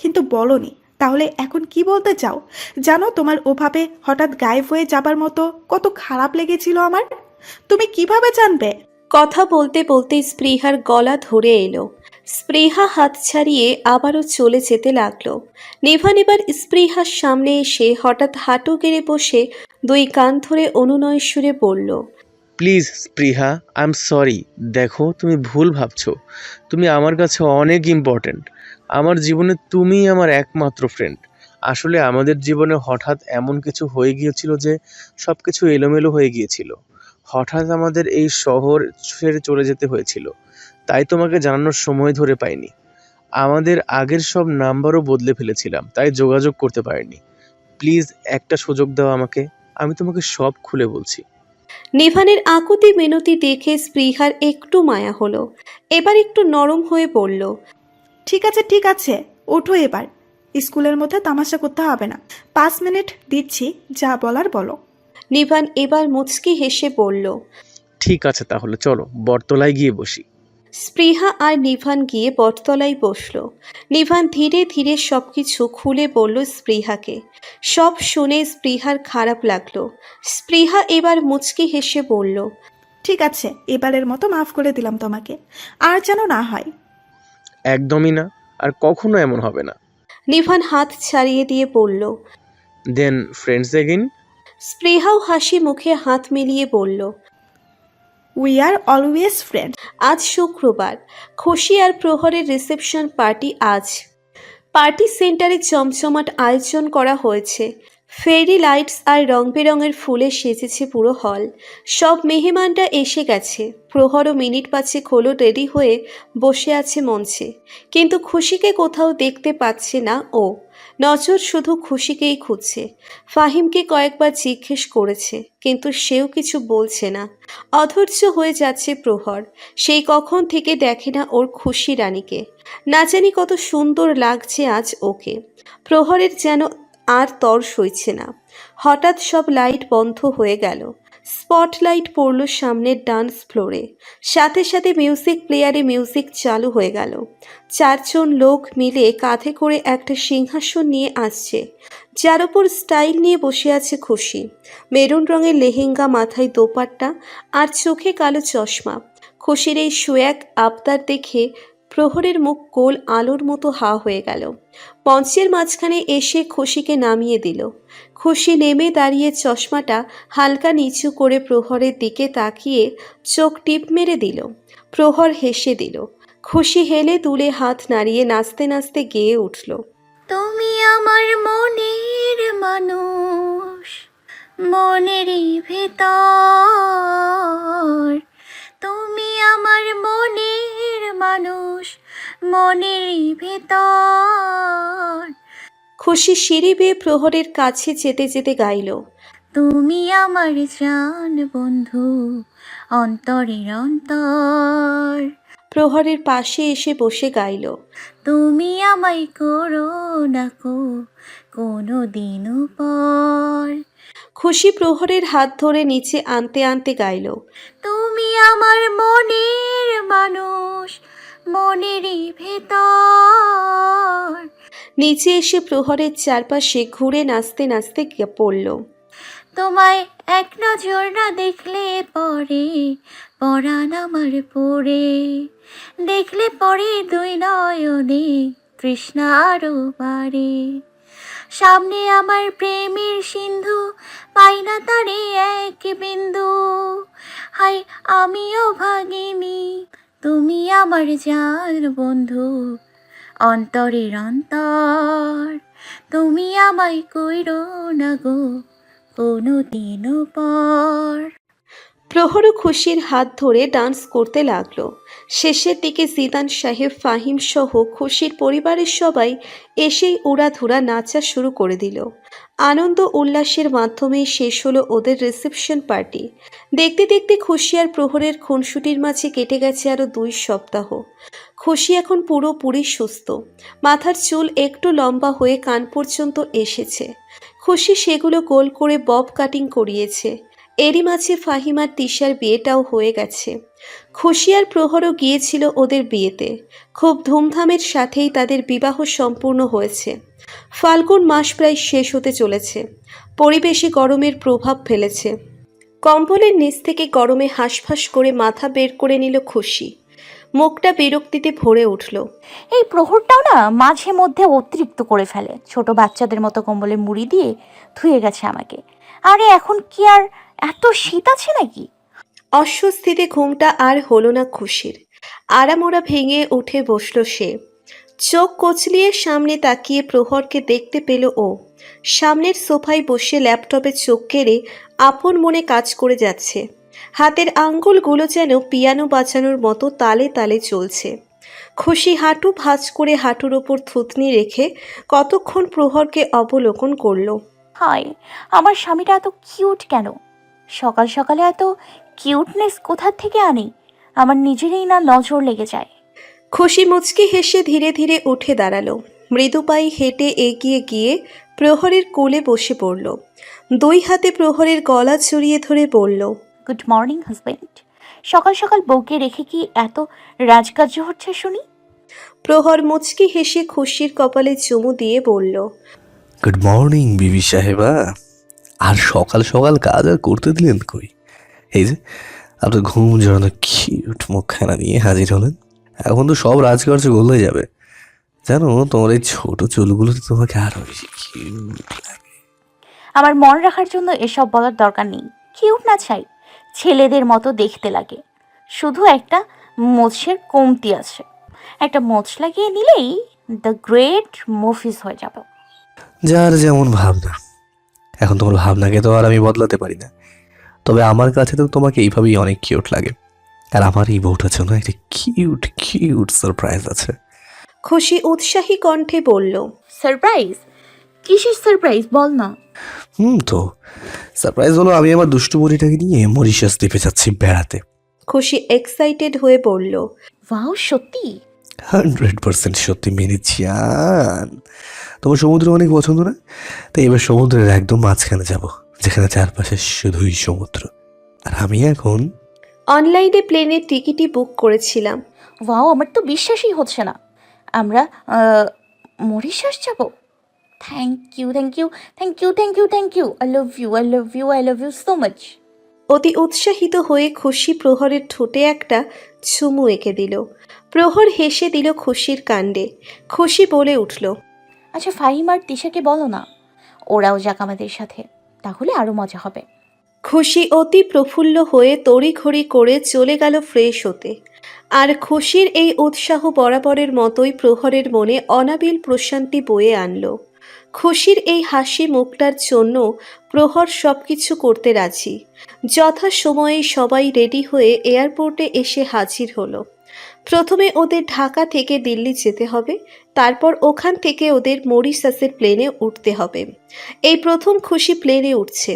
Speaker 6: কিন্তু বলনি। তাহলে এখন কি বলতে চাও? জানো, তোমার ওভাবে হঠাৎ গায়েব হয়ে যাবার মতো কত খারাপ লেগেছিল আমার। তুমি কিভাবে জানবে?
Speaker 2: কথা বলতে বলতে স্পৃহার গলা ধরে এলো। স্পৃহা হাত ছাড়িয়ে আবারও চলে যেতে লাগলো। নিভান এবার স্পৃহার সামনে এসে হঠাৎ হাঁটু গেড়ে বসে দুই কান ধরে অনুনয় সুরে বলল,
Speaker 5: প্লিজ স্পৃহা, আই এম সরি। দেখো, তুমি ভুল ভাবছো। তুমি আমার কাছে অনেক ইম্পর্ট্যান্ট। আমার জীবনে তুমিই আমার একমাত্র ফ্রেন্ড। আসলে আমাদের জীবনে হঠাৎ এমন কিছু হয়ে গিয়েছিল যে সব কিছু এলোমেলো হয়ে গিয়েছিল। হঠাৎ আমাদের এই শহর ছেড়ে চলে যেতে হয়েছিল, তাই তোমাকে জানানোর সময় ধরে পাইনি। আমাদের আগের সব নাম্বারও বদলে ফেলেছিলাম, তাই যোগাযোগ করতে পারিনি। প্লিজ একটা সুযোগ দাও আমাকে, আমি তোমাকে সব খুলে বলছি।
Speaker 2: নিভানের আকুতি মিনতি দেখে স্পৃহার একটু মায়া হলো। এবার একটু নরম হয়ে বলল,
Speaker 6: ঠিক আছে ঠিক আছে, ওঠো এবার। স্কুলের মধ্যে তামাশা করতে হবে না। 5 মিনিট দিচ্ছি, যা বলার বলো।
Speaker 2: নিভান এবার মুচকি হেসে বলল।
Speaker 5: ঠিক আছে, তাহলে চলো বটতলায় গিয়ে বসি।
Speaker 2: স্পৃহা আর নিভান গিয়ে বটতলায় বসল। নিভান ধীরে ধীরে সবকিছু খুলে বলল স্পৃহাকে। সব শুনে স্পৃহার খারাপ লাগলো। স্পৃহা এবার মুচকি হেসে বলল,
Speaker 6: ঠিক আছে, এবারের মতো মাফ করে দিলাম তোমাকে, আর যেন না হয়।
Speaker 5: একদমই না, আর কখনো এমন হবে না।
Speaker 2: নিভান হাত ছাড়িয়ে দিয়ে বলল।
Speaker 5: দেন ফ্রেন্ডস এগেইন।
Speaker 2: স্পৃহাও হাসি মুখে হাত মিলিয়ে বলল,
Speaker 6: উই আর অলওয়েজ ফ্রেন্ড।
Speaker 2: আজ শুক্রবার, খুশি আর প্রহরের রিসেপশন পার্টি আজ। পার্টি সেন্টারে জমজমাট আয়োজন করা হয়েছে। ফেরি লাইটস আর রং বেরঙের ফুলে সেজেছে পুরো হল। সব মেহমানরা এসে গেছে। প্রহরও মিনিট 5 হলো রেডি হয়ে বসে আছে মঞ্চে, কিন্তু খুশিকে কোথাও দেখতে পাচ্ছে না ও। নজর শুধু খুশিকেই খুঁজছে। ফাহিমকে কয়েকবার জিজ্ঞেস করেছে, কিন্তু সেও কিছু বলছে না। অধৈর্য হয়ে যাচ্ছে প্রহর। সেই কখন থেকে দেখে না ওর খুশি রানীকে। না জানি কত সুন্দর লাগছে আজ ওকে। প্রহরের যেন আর তর সইছে না। হঠাৎ সব লাইট বন্ধ হয়ে গেল। স্পটলাইট পড়ল সামনের ডান্স ফ্লোরে। সাথে সাথে মিউজিক প্লেয়ারে মিউজিক চালু হয়ে গেল। 4 জন লোক মিলে কাঁধে করে একটা সিংহাসন নিয়ে আসছে, যার ওপর স্টাইল নিয়ে বসে আছে খুশি। মেরুন রঙের লেহেঙ্গা, মাথায় দোপাট্টা আর চোখে কালো চশমা। খুশির এই সোয়াগ আবদার দেখে প্রহরের মুখ গোল আলোর মতো হা হয়ে গেল। মঞ্চের মাঝখানে এসে খুশিকে নামিয়ে দিল। খুশি নেমে দাঁড়িয়ে চশমাটা হালকা নিচু করে প্রহরের দিকে তাকিয়ে চোখ টিপ মেরে দিল। প্রহর হেসে দিল। খুশি হেলে দুলে হাত নাড়িয়ে নাচতে নাচতে গেয়ে উঠল।
Speaker 1: তুমি আমার মনের মানুষ, মনেরই ভেতর। তুমি আমার মনের মানুষ, মনেরই ভেতর।
Speaker 2: খুশি সিঁড়ি বেয়ে প্রহরের কাছে যেতে যেতে গাইল।
Speaker 1: তুমি আমার জান বন্ধু, অন্তরের অন্তর।
Speaker 2: প্রহরের পাশে এসে বসে গাইল।
Speaker 1: তুমি আমায় করো না কো কোনো দিনও পর।
Speaker 2: খুশি প্রহরের হাত ধরে নিচে আনতে আনতে গাইল।
Speaker 1: তুমি আমার মনের মানুষ, মনেরই ভেতর।
Speaker 2: নিচে এসে প্রহরের চারপাশে ঘুরে নাচতে নাচতে পড়ল।
Speaker 1: তোমায় এক নজর না দেখলে পরে পরাণ আমার পড়ে, দেখলে পরে দুই নয়নে তৃষ্ণা আরো বাড়ে। সামনে আমার প্রেমের সিন্ধু, পাই না তারে এক বিন্দু। হাই আমিও ভাগিনি, তুমি আমার জান বন্ধু, অন্তরের অন্তর। তুমি আমায় কইরো না গো কোনো দিনও পর।
Speaker 2: প্রহর খুশির হাত ধরে ডান্স করতে লাগলো। শেষের দিকে জিদান সাহেব, ফাহিম সহ খুশির পরিবারের সবাই এসেই উড়াধুরা নাচা শুরু করে দিল। আনন্দ উল্লাসের মাধ্যমেই শেষ হলো ওদের রিসেপশন পার্টি। দেখতে দেখতে খুশি আর প্রহরের খুনসুটির মাঝে কেটে গেছে আরও 2 সপ্তাহ। খুশি এখন পুরোপুরি সুস্থ। মাথার চুল একটু লম্বা হয়ে কান পর্যন্ত এসেছে। খুশি সেগুলো গোল করে বব কাটিং করিয়েছে। এরই মাঝে ফাহিম আর তিশার বিয়েটাও হয়ে গেছে। খুশি আর প্রহরও গিয়েছিল ওদের বিয়েতে। খুব ধুমধামের সাথেই তাদের বিবাহ সম্পূর্ণ হয়েছে। ফাল্গুন মাস প্রায় শেষ হতে চলেছে। পরিবেশে গরমের প্রভাব ফেলেছে। কম্বলের নিচ থেকে গরমে হাঁসফাঁস করে মাথা বের করে নিল খুশি। মুখটা বিরক্তিতে ভরে উঠল।
Speaker 1: এই প্রহরটাও না মাঝে মধ্যে অতিরিক্ত করে ফেলে, ছোট বাচ্চাদের মতো কম্বলে মুড়ি দিয়ে ধুয়ে গেছে আমাকে। আরে এখন কি আর এত শীত আছে নাকি?
Speaker 2: অস্বস্তিতে ঘুমটা আর হলো না খুশির। আড়ামোড়া ভেঙে উঠে বসল সে। চোখ কচলিয়ে সামনে তাকিয়ে প্রহরকে দেখতে পেল ও। সামনের সোফায় বসে ল্যাপটপে চোখ কেড়ে আপন মনে কাজ করে যাচ্ছে। হাতের আঙ্গুলগুলো যেন পিয়ানো বাজানোর মতো তালে তালে চলছে। খুশি হাঁটু ভাঁজ করে হাঁটুর ওপর থুতনি রেখে কতক্ষণ প্রহরকে অবলোকন করল।
Speaker 1: হায়, আমার স্বামীটা এত কিউট কেন? সকাল সকালে এত কিউটনেস কোথা থেকে আনি? আমার নিজেরই না নজর লেগে যায়।
Speaker 2: খুশি মুচকি হেসে ধীরে ধীরে উঠে দাঁড়ালো। মৃদু পায়ে হেঁটে এগিয়ে গিয়ে প্রহরের কোলে বসে পড়ল। 2 হাতে প্রহরের গলা জড়িয়ে ধরে বলল,
Speaker 1: গুড মর্নিং হাজবেন্ড। সকাল সকাল বউকে রেখে কি এত রাজকার্য হচ্ছে শুনি?
Speaker 2: প্রহর মুচকি হেসে খুশির কপালে চুমু দিয়ে বলল,
Speaker 3: গুড মর্নিং বিবি সাহেবা। আর সকাল সকাল কাজ আর করতে দিলেন কই? এই যে আপনার ঘুম জড়ানো কিউট মুখখানা নিয়ে হাজির হলেন। এখন তো সব রাজকার্য গোল হয়ে যাবে। জানো, তোমার এই ছোট চুলগুলোতে তোমাকে আরো বেশি কিউট লাগে।
Speaker 1: আমার মন রাখার জন্য এসব বলার দরকার নেই। কিউট না চাই, ছেলেদের মতো দেখতে লাগে। শুধু একটা মোছের কমতি আছে, একটা মোছ লাগিয়ে নিলেই দ্য গ্রেট মুভিস হয়ে যাবে।
Speaker 3: যার যেমন ভাবনা। এখন তোমার ভাবনাকে তো আর আমি বদলাতে পারি না। তবে আমার কাছে তো তোমাকে এইভাবেই অনেক কিউট লাগে। আর আমার এই বউটার জন্য একটা কিউট কিউট সারপ্রাইজ আছে।
Speaker 2: খুশি উৎসাহী কণ্ঠে বলল,
Speaker 1: সারপ্রাইজ? কিসের সারপ্রাইজ বল না।
Speaker 3: তো সারপ্রাইজ হলো আমি আমার দুষ্টু বুড়িটাকে নিয়ে মরিশাস দ্বীপে যাচ্ছি বেড়াতে।
Speaker 2: খুশি এক্সাইটেড হয়ে বলল,
Speaker 1: ওয়াও, সত্যি?
Speaker 3: 100% সত্যি মেনে জান। তোমার সমুদ্র অনেক পছন্দ না? তাই এবার সমুদ্রের একদম মাঝখানে যাব, যেখানে চারপাশে শুধুই সমুদ্র। আর আমি এখন
Speaker 2: অনলাইনে প্লেনের টিকিটই বুক করেছিলাম।
Speaker 1: ওয়াও, আমার তো বিশ্বাসই হচ্ছে না। আমরা মরিশাস যাব? Thank you thank you thank you thank you thank you. I love you I love you I love you so much.
Speaker 2: অতি উৎসাহিত হয়ে খুশি প্রহরের ঠোঁটে একটা চুমু এঁকে দিল। প্রহর হেসে দিল খুশির কাণ্ডে। খুশি বলে উঠল,
Speaker 1: আচ্ছা ফাহিম আর তিশাকে বলো না, ওরাও যাক আমাদের সাথে, তাহলে আরও মজা হবে।
Speaker 2: খুশি অতি প্রফুল্ল হয়ে তড়িঘড়ি করে চলে গেল ফ্রেশ হতে। আর খুশির এই উৎসাহ বরাবরের মতোই প্রহরের মনে অনাবিল প্রশান্তি বয়ে আনলো। খুশির এই হাসি মুখটার জন্য প্রহর সবকিছু করতে রাজি। যথা সময়ে সবাই রেডি হয়ে এয়ারপোর্টে এসে হাজির হলো। প্রথমে ওদের ঢাকা থেকে দিল্লি যেতে হবে, তারপর ওখান থেকে ওদের মরিশাসের প্লেনে উঠতে হবে। এই প্রথম খুশি প্লেনে উঠছে।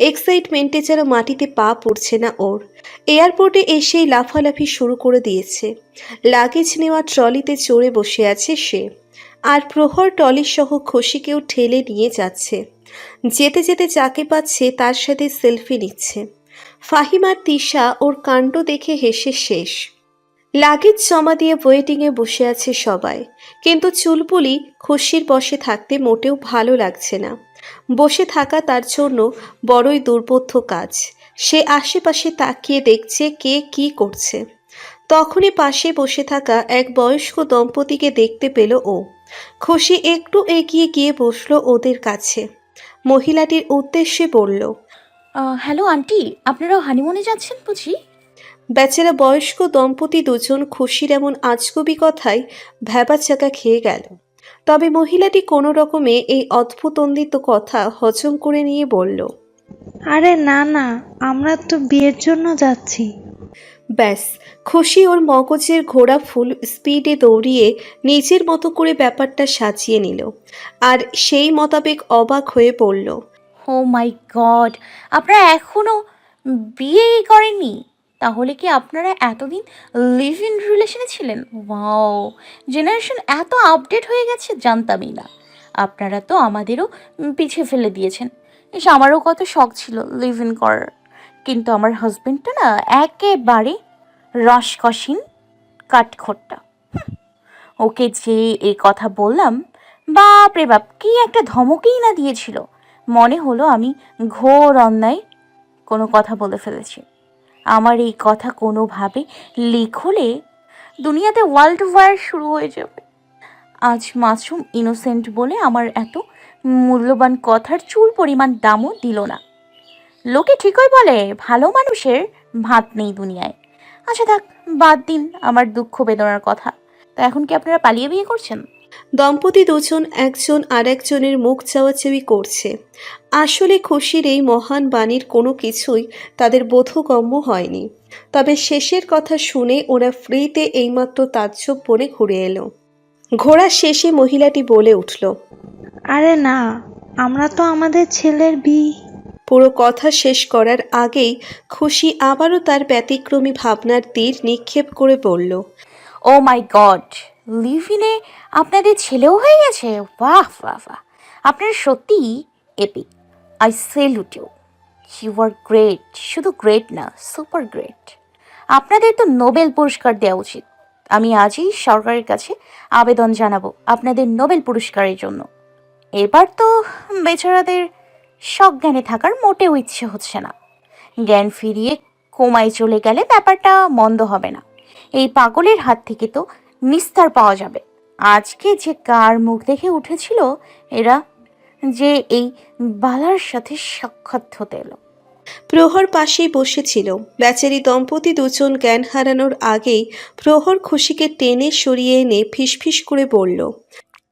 Speaker 2: এক্সাইটমেন্টে যেন মাটিতে পা পড়ছে না ওর। এয়ারপোর্টে এসেই লাফালাফি শুরু করে দিয়েছে। লাগেজ নেওয়া ট্রলিতে চড়ে বসে আছে সে। আর প্রহর ট্রলি সহ খুশিকেও ঠেলে নিয়ে যাচ্ছে। যেতে যেতে যাকে পাচ্ছে তার সাথে সেলফি নিচ্ছে। ফাহিম আর তিশা ওর কাণ্ড দেখে হেসে শেষ। লাগেজ জমা দিয়ে ওয়েটিংয়ে বসে আছে সবাই, কিন্তু চুলপুলি খুশির বসে থাকতে মোটেও ভালো লাগছে না। বসে থাকা তার জন্য বড়ই দুর্বোধ্য কাজ। সে আশেপাশে তাকিয়ে দেখছে কে কি করছে। তখনই পাশে বসে থাকা এক বয়স্ক দম্পতিকে দেখতে পেল ও। খুশি একটু এগিয়ে গিয়ে বসলো ওদের কাছে। মহিলাটির উদ্দেশ্যে বলল,
Speaker 1: হ্যালো আন্টি, আপনারাও হানিমুনে যাচ্ছেন বুঝি?
Speaker 2: বেচারা বয়স্ক দম্পতি দুজন খুশির এমন আজগুবি কথায় ভ্যাবাচাকা খেয়ে গেল। তবে মহিলাটি কোনো রকমে এই অদ্ভুতন্দিত কথা হজম করে নিয়ে বলল,
Speaker 7: আরে না না, আমরা তো বিয়ের জন্য যাচ্ছি।
Speaker 2: ব্যাস, খুশি ওর মগজের ঘোড়া ফুল স্পিডে দৌড়িয়ে নিজের মতো করে ব্যাপারটা সাজিয়ে নিল। আর সেই মোতাবেক অবাক হয়ে পড়ল।
Speaker 1: ও মাই গড, আপনারা এখনো বিয়েই করেননি? তাহলে কি আপনারা এতদিন লিভ ইন রিলেশনে ছিলেন? ওয়াও, জেনারেশন এত আপডেট হয়ে গেছে, জানতামই না। আপনারা তো আমাদেরও পিছিয়ে ফেলে দিয়েছেন। এসে আমারও কত শখ ছিল লিভ ইন করার, কিন্তু আমার হাজবেন্ডটা না একেবারে রসকসিন কাঠখোট্টা। ওকে যে এই কথা বললাম, বাপ রে বাপ, কি একটা ধমকেই না দিয়েছিল। মনে হলো আমি ঘোর অন্যায় কোনো কথা বলে ফেলেছি। আমার এই কথা কোনোভাবে লিক হলে দুনিয়াতে ওয়ার্ল্ড ওয়ার শুরু হয়ে যাবে। আজ মাসুম ইনোসেন্ট বলে আমার এত মূল্যবান কথার চুল পরিমাণ দামও দিল না। লোকে ঠিকই বলে ভালো মানুষের ভাত নেই দুনিয়ায়। আচ্ছা থাক, বাদ দিন আমার দুঃখ বেদনার কথা। তো এখন কি আপনারা পালিয়ে বিয়ে করছেন?
Speaker 2: দম্পতি দুজন একজন আর একজনের মুখ চাওয়াচাওয়ি করছে। আসলে খুশির এই মহান বাণীর কোনো কিছুই তাদের বোধগম্য হয়নি। তবে শেষের কথা শুনে ওরা ফ্রিতে এইমাত্র তাজ্জব বনে ঘুরে এলো। ঘোড়া শেষে মহিলাটি বলে উঠল,
Speaker 7: আরে না, আমরা তো আমাদের ছেলের বিয়ে।
Speaker 2: পুরো কথা শেষ করার আগেই খুশি আবারও তার ব্যতিক্রমী ভাবনার তীর নিক্ষেপ করে বলল,
Speaker 1: ও মাই গড, লিভ ইনে আপনাদের ছেলেও হয়ে গেছে? বাহ বাহ বাহ, আপনারা সত্যিই epic. I salute you, you are great. শুধু গ্রেট না, সুপার গ্রেট। আপনাদের তো নোবেল পুরস্কার দেওয়া উচিত। আমি আজই সরকারের কাছে আবেদন জানাবো আপনাদের নোবেল পুরস্কারের জন্য। এবার তো বেচারাদের সজ্ঞানে থাকার মোটেও ইচ্ছে হচ্ছে না। জ্ঞান ফিরিয়ে কোমায় চলে গেলে ব্যাপারটা মন্দ হবে না। এই পাগলের হাত থেকে তো নিস্তার পাওয়া যাবে। আজকে যে কার মুখ দেখে উঠেছিল এরা, যে এই বালার সাথে সাক্ষাৎ হতে এলো।
Speaker 2: প্রহর পাশেই বসেছিল। বেচারি দম্পতি দুজন জ্ঞান হারানোর আগেই প্রহর খুশিকে টেনে সরিয়ে এনে ফিসফিস করে বলল,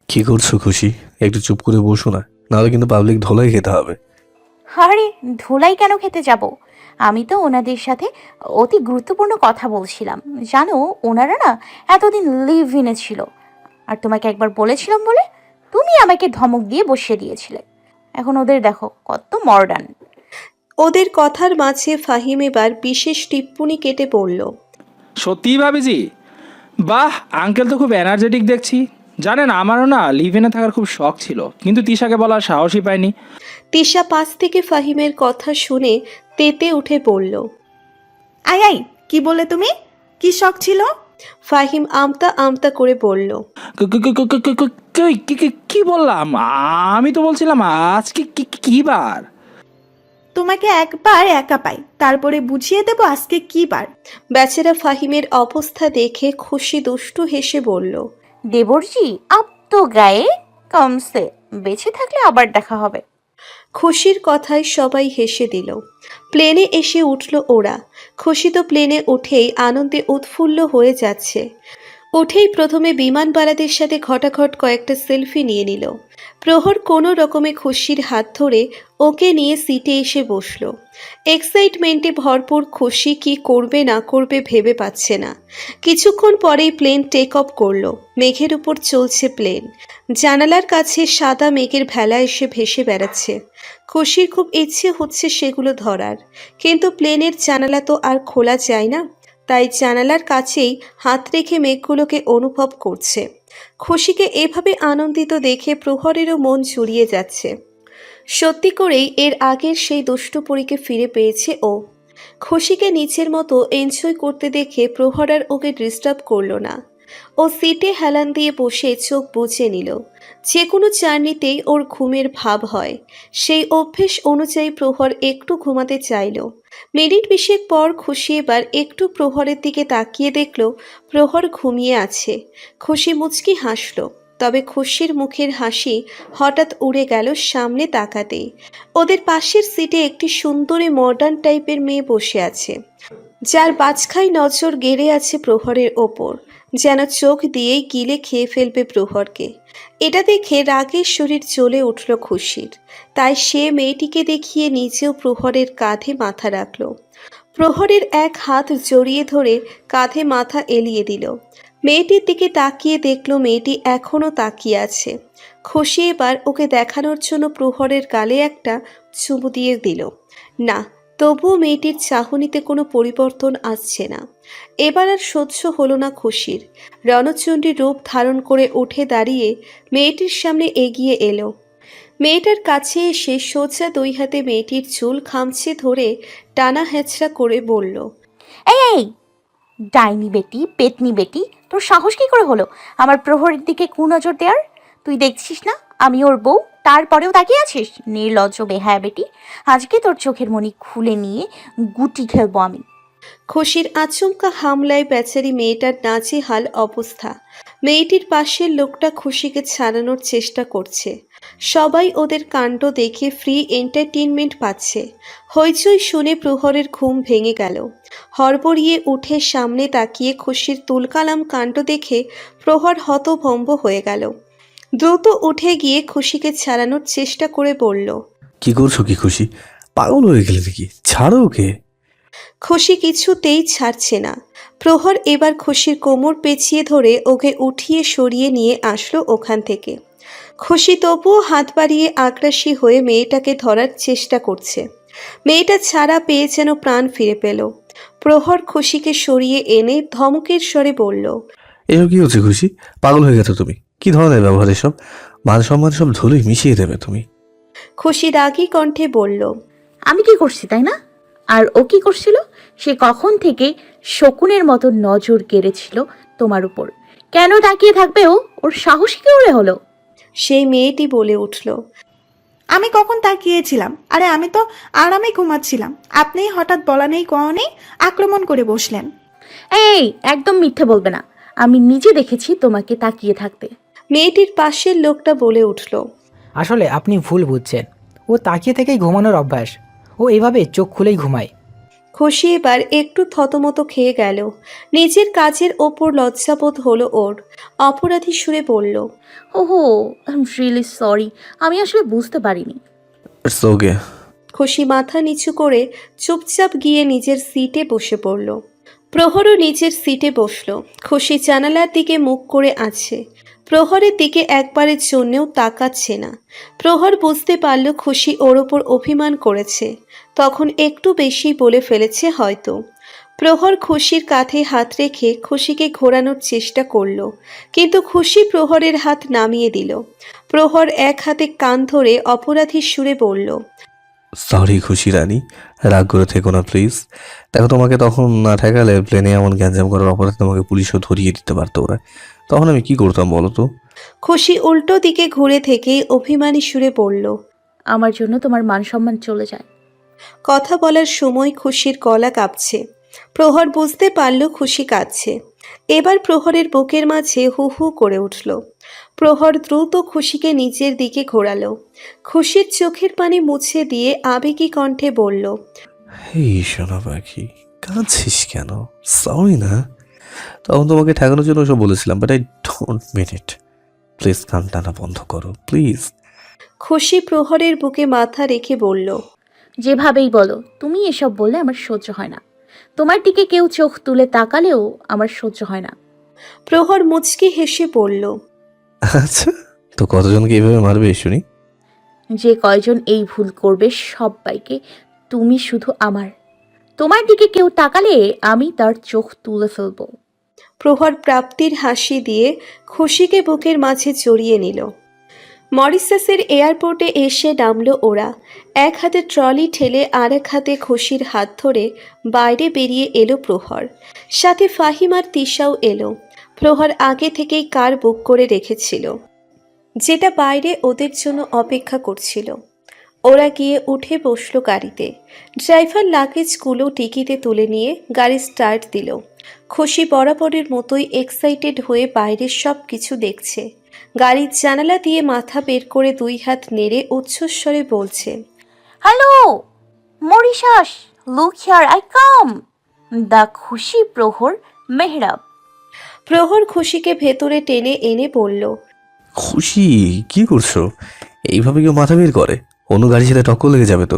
Speaker 3: কি করছো খুশি? একটু চুপ করে বসো না, নাহলে কিন্তু পাবলিক ধোলাই খেতে হবে।
Speaker 1: আরে ধুলাই কেন খেতে যাব? আমি তো ওনাদের সাথে অতি গুরুত্বপূর্ণ কথা বলছিলাম। জানো, ওনারা না এতদিন লিভ ইনে ছিল। আর তোমাকে একবার বলেছিলাম বলে তুমি আমাকে ধমক দিয়ে বসিয়ে দিয়েছিলে। এখন ওদের দেখো কত মডার্ন।
Speaker 2: ওদের কথার মাঝে ফাহিম এবার বিশেষ টিপ্পনি কেটে পড়ল,
Speaker 8: সত্যিই ভাবিজি, বাহ, আঙ্কেল তো খুব এনার্জেটিক দেখছি। জানেন, আমারও না লিভ-ইনে থাকার খুব শখ ছিল, কিন্তু তিশাকে বলার সাহসই পাইনি।
Speaker 2: তিশা পাশ থেকে ফাহিমের কথা শুনে তেতে উঠে পড়ল।
Speaker 6: আই আই, কি বলে তুমি? কি শখ ছিল?
Speaker 2: ফাহিম আমতা আমতা করে বলল,
Speaker 8: কি বললাম? আমি তো বলছিলাম আজকে কি বার।
Speaker 6: তোমাকে একবার একা পাই, তারপরে বুঝিয়ে দেবো আজকে কি বার।
Speaker 2: বেচারা ফাহিমের অবস্থা দেখে খুশি দুষ্টু হেসে বলল,
Speaker 1: দেবরজি, আপ তো গায়ে কমসে, বেঁচে থাকলে আবার দেখা হবে।
Speaker 2: খুশির কথায় সবাই হেসে দিল। প্লেনে এসে উঠল ওরা। খুশি তো প্লেনে উঠেই আনন্দে উৎফুল্ল হয়ে যাচ্ছে। উঠেই প্রথমে বিমানবালাদের সাথে ঘটাঘট কয়েকটা সেলফি নিয়ে নিল। প্রহর কোনো রকমে খুশির হাত ধরে ওকে নিয়ে সিটে এসে বসল। এক্সাইটমেন্টে ভরপুর খুশি কি করবে না করবে ভেবে পাচ্ছে না। কিছুক্ষণ পরেই প্লেন টেক অফ করলো। মেঘের উপর চলছে প্লেন। জানালার কাছে সাদা মেঘের ভেলা এসে ভেসে বেড়াচ্ছে। খুশির খুব ইচ্ছে হচ্ছে সেগুলো ধরার, কিন্তু প্লেনের জানালা তো আর খোলা যায় না, তাই জানালার কাছেই হাত রেখে মেঘগুলোকে অনুভব করছে। খুশিকে এভাবে আনন্দিত দেখে প্রহরেরও মন জুড়িয়ে যাচ্ছে। সত্যি করেই এর আগের সেই দুষ্টু পরীকে ফিরে পেয়েছে ও। খুশিকে নিজের মতো এনজয় করতে দেখে প্রহর আর ওকে ডিস্টার্ব করলো না। ও সিটে হেলান দিয়ে বসে চোখ বুজে নিল। যে কোনো জার্নিতেই ওর ঘুমের ভাব হয়। সেই অভ্যেস অনুযায়ী প্রহর একটু ঘুমাতে চাইল। মিনিট 20 পর খুশি এবার একটু প্রহরের দিকে তাকিয়ে দেখল প্রহর ঘুমিয়ে আছে। খুশি মুচকি হাসল, তবে খুশির মুখের হাসি হঠাৎ উড়ে গেল সামনে তাকাতেই। ওদের পাশের সিটে একটি সুন্দরী মডার্ন টাইপের মেয়ে বসে আছে, যার বাজখাই নজর গেড়ে আছে প্রহরের ওপর, যেন চোখ দিয়েই গিলে খেয়ে ফেলবে প্রহরকে। এটা দেখে রাগের শরীর জ্বলে উঠল খুশির, তাই সে মেয়েটিকে দেখিয়ে নিজেও প্রহরের কাঁধে মাথা রাখল। প্রহরের এক হাত জড়িয়ে ধরে কাঁধে মাথা এলিয়ে দিল। মেয়েটির দিকে তাকিয়ে দেখল মেয়েটি এখনও তাকিয়ে আছে। খুশি এবার ওকে দেখানোর জন্য প্রহরের গালে একটা চুমু দিয়ে দিল। না, তবুও মেয়েটির চাহনিতে কোনো পরিবর্তন আসছে না। এবার আর সহ্য হলো না খুশির। রণচণ্ডী রূপ ধারণ করে উঠে দাঁড়িয়ে মেয়েটির সামনে এগিয়ে এলো। মেয়েটার কাছে এসে সোজা 2 হাতে মেয়েটির চুল খামচে ধরে টানা হেঁচড়া করে বলল,
Speaker 1: এই এই ডাইনি বেটি, পেতনি বেটি, তোর সাহস কি করে হলো আমার প্রহরের দিকে কুনজর দেওয়ার? তুই দেখছিস না আমি ওর বউ, তারপরেও তাকিয়ে আছিস? নির্লজ্জ বেহায়া বেটি, আজকে তোর চোখের মণি খুলে নিয়ে গুটি খেলবো আমি।
Speaker 2: খুশির আচমকা হামলায় বেচারি মেয়েটার নাজেহাল অবস্থা। মেয়েটির পাশের লোকটা খুশিকে ছাড়ানোর চেষ্টা করছে। সবাই ওদের কাণ্ড দেখে ফ্রি এন্টারটেইনমেন্ট পাচ্ছে। হইচই শুনে প্রহরের ঘুম ভেঙে গেল। হড়বড়িয়ে উঠে সামনে তাকিয়ে খুশির তুলকালাম কাণ্ড দেখে প্রহর হতভম্ব হয়ে গেল। দ্রুত উঠে গিয়ে খুশিকে ছাড়ানোর চেষ্টা করে বলল,
Speaker 3: কি করছো কি খুশি? পাগল হয়ে গেলে নাকি? ছাড়ো ওকে।
Speaker 2: খুশি কিছুতেই ছাড়ছে না। প্রহর এবার খুশির কোমর পেঁচিয়ে ধরে ওকে উঠিয়ে সরিয়ে নিয়ে আসলো ওখান থেকে। খুশি তবুও হাত বাড়িয়ে আগ্রাসী হয়ে মেয়েটাকে ধরার চেষ্টা করছে। মেয়েটা ছাড়া পেয়ে যেন প্রাণ ফিরে পেল। প্রহর খুশিকে সরিয়ে এনে ধমকের স্বরে বলল,
Speaker 3: এসব কি হচ্ছে খুশি? পাগল হয়ে গেছো তুমি? কি ধরনের ব্যবহার এসব? মান সম্মান সব ধুলোয় মিশিয়ে দেবে তুমি।
Speaker 2: খুশি রাগী কণ্ঠে বলল,
Speaker 1: আমি কি করছি তাই না? আর ও কি করছিল? সে কখন থেকে শকুনের মতো নজর কেড়েছিল তোমার উপর। কেন তাকিয়ে থাকবে ও? ওর সাহস কি করে হলো?
Speaker 2: সেই মেয়েটি বলে উঠল,
Speaker 6: আমি কখন তাকিয়েছিলাম? আরে আমি তো আরামে ঘুমাচ্ছিলাম, আপনি হঠাৎ বলা নেই কওয়া নেই আক্রমণ করে বসলেন।
Speaker 1: এই একদম মিথ্যে বলবে না, আমি নিজে দেখেছি তোমাকে তাকিয়ে থাকতে।
Speaker 2: মেয়েটির পাশের লোকটা বলে উঠল,
Speaker 9: আসলে আপনি ভুল বুঝছেন, ও তাকিয়ে থেকেই ঘুমানোর অভ্যাস, ও এইভাবে চোখ খুলেই ঘুমায়।
Speaker 2: খুশি এবার একটু থতমত খেয়ে গেল। নিজের কাজের ওপর লজ্জাবোধ হলো ওর। অপরাধী সুরে বলল,
Speaker 1: ওহো, আই এম রিয়েলি সরি, আমি আসলে বুঝতে পারিনি।
Speaker 3: It's okay.
Speaker 2: খুশি মাথা নিচু করে চুপচাপ গিয়ে নিজের সিটে বসে পড়ল। প্রহরও নিজের সিটে বসল। খুশি জানালার দিকে মুখ করে আছে। প্রহরের দিকে একবারের জন্যেও তাকাচ্ছে না। প্রহর বুঝতে পারল খুশি ওর ওপর অভিমান করেছে, তখন একটু বেশি বলে ফেলেছে হয়তো। প্রহর খুশির কাঁধে হাত রেখে খুশিকে ঘোরানোর চেষ্টা করলো, কিন্তু খুশি প্রহরের হাত নামিয়ে দিল। প্রহর এক হাতে কান ধরে অপরাধীর সুরে বলল,
Speaker 3: সরি খুশি রানী, রাগ করে থেকো না প্লিজ। দেখো, তোমাকে তখন না ঠেকালে প্লেনে এমন গ্যাঞ্জাম করার অপরাধে তোমাকে পুলিশও ধরিয়ে দিতে পারতো ওরা। তখন আমি কি করতাম বলো তো?
Speaker 2: খুশি উল্টো দিকে ঘুরে থেকেই অভিমানী সুরে বলল,
Speaker 1: আমার জন্য তোমার মান সম্মান চলে যায়।
Speaker 2: কথা বলার সময় খুশির গলা কাঁপছে। প্রহর বুঝতে পারল খুশি কাঁদছে। এবার প্রহরের বুকের মাঝে হু হু করে উঠল। প্রহর দ্রুত খুশিকে নিচের দিকে ঘোরালো। খুশির চোখের পানি মুছে দিয়ে আবেগী কণ্ঠে বলল,
Speaker 3: এই সোনা পাখি, কাঁদছিস কেন? সরি না, তখন তোমাকে ঠেকানোর জন্য সব বলেছিলাম, but I don't mean it. Please কান টানা বন্ধ করো প্লিজ।
Speaker 2: খুশি প্রহরের বুকে মাথা রেখে বলল,
Speaker 1: যেভাবেই বলো, তুমি এসব বললে আমার সহ্য হয় না। তোমার দিকে কেউ চোখ তুলে তাকালেও আমার সহ্য হয় না।
Speaker 2: প্রহর মুচকি হেসে বলল,
Speaker 3: আচ্ছা, তো কতজনকে এইভাবে মারবে শুনি?
Speaker 1: যে কয়জন এই ভুল করবে সবাইকে। তুমি শুধু আমার, তোমার দিকে কেউ তাকালে আমি তার চোখ তুলে ফেলবো।
Speaker 2: প্রহর প্রাপ্তির হাসি দিয়ে খুশিকে বুকের মাঝে জড়িয়ে নিল। মরিসাসের এয়ারপোর্টে এসে নামলো ওরা। এক হাতে ট্রলি ঠেলে আর এক হাতে খুশির হাত ধরে বাইরে বেরিয়ে এলো প্রহর। সাথে ফাহিম আর তিশাও এলো। প্রহর আগে থেকেই কার বুক করে রেখেছিল, যেটা বাইরে ওদের জন্য অপেক্ষা করছিল। ওরা গিয়ে উঠে বসলো গাড়িতে। ড্রাইভার লাগেজগুলো টিকিতে তুলে নিয়ে গাড়ি স্টার্ট দিল। খুশি বরাবরের মতোই এক্সাইটেড হয়ে বাইরের সব কিছু দেখছে। গাড়ির জানালা দিয়ে মাথা বের করে দুই হাত নেড়ে উচ্চস্বরে বলছে,
Speaker 1: hello Mauritius, look here I come, the খুশি প্রহর মেহরাব।
Speaker 2: প্রহর খুশিকে ভেতরে টেনে এনে বলল,
Speaker 3: খুশি, কি করছো? এইভাবে কেউ মাথা বের করে? অন্য গাড়ির সাথে টক্কর লেগে যাবে তো।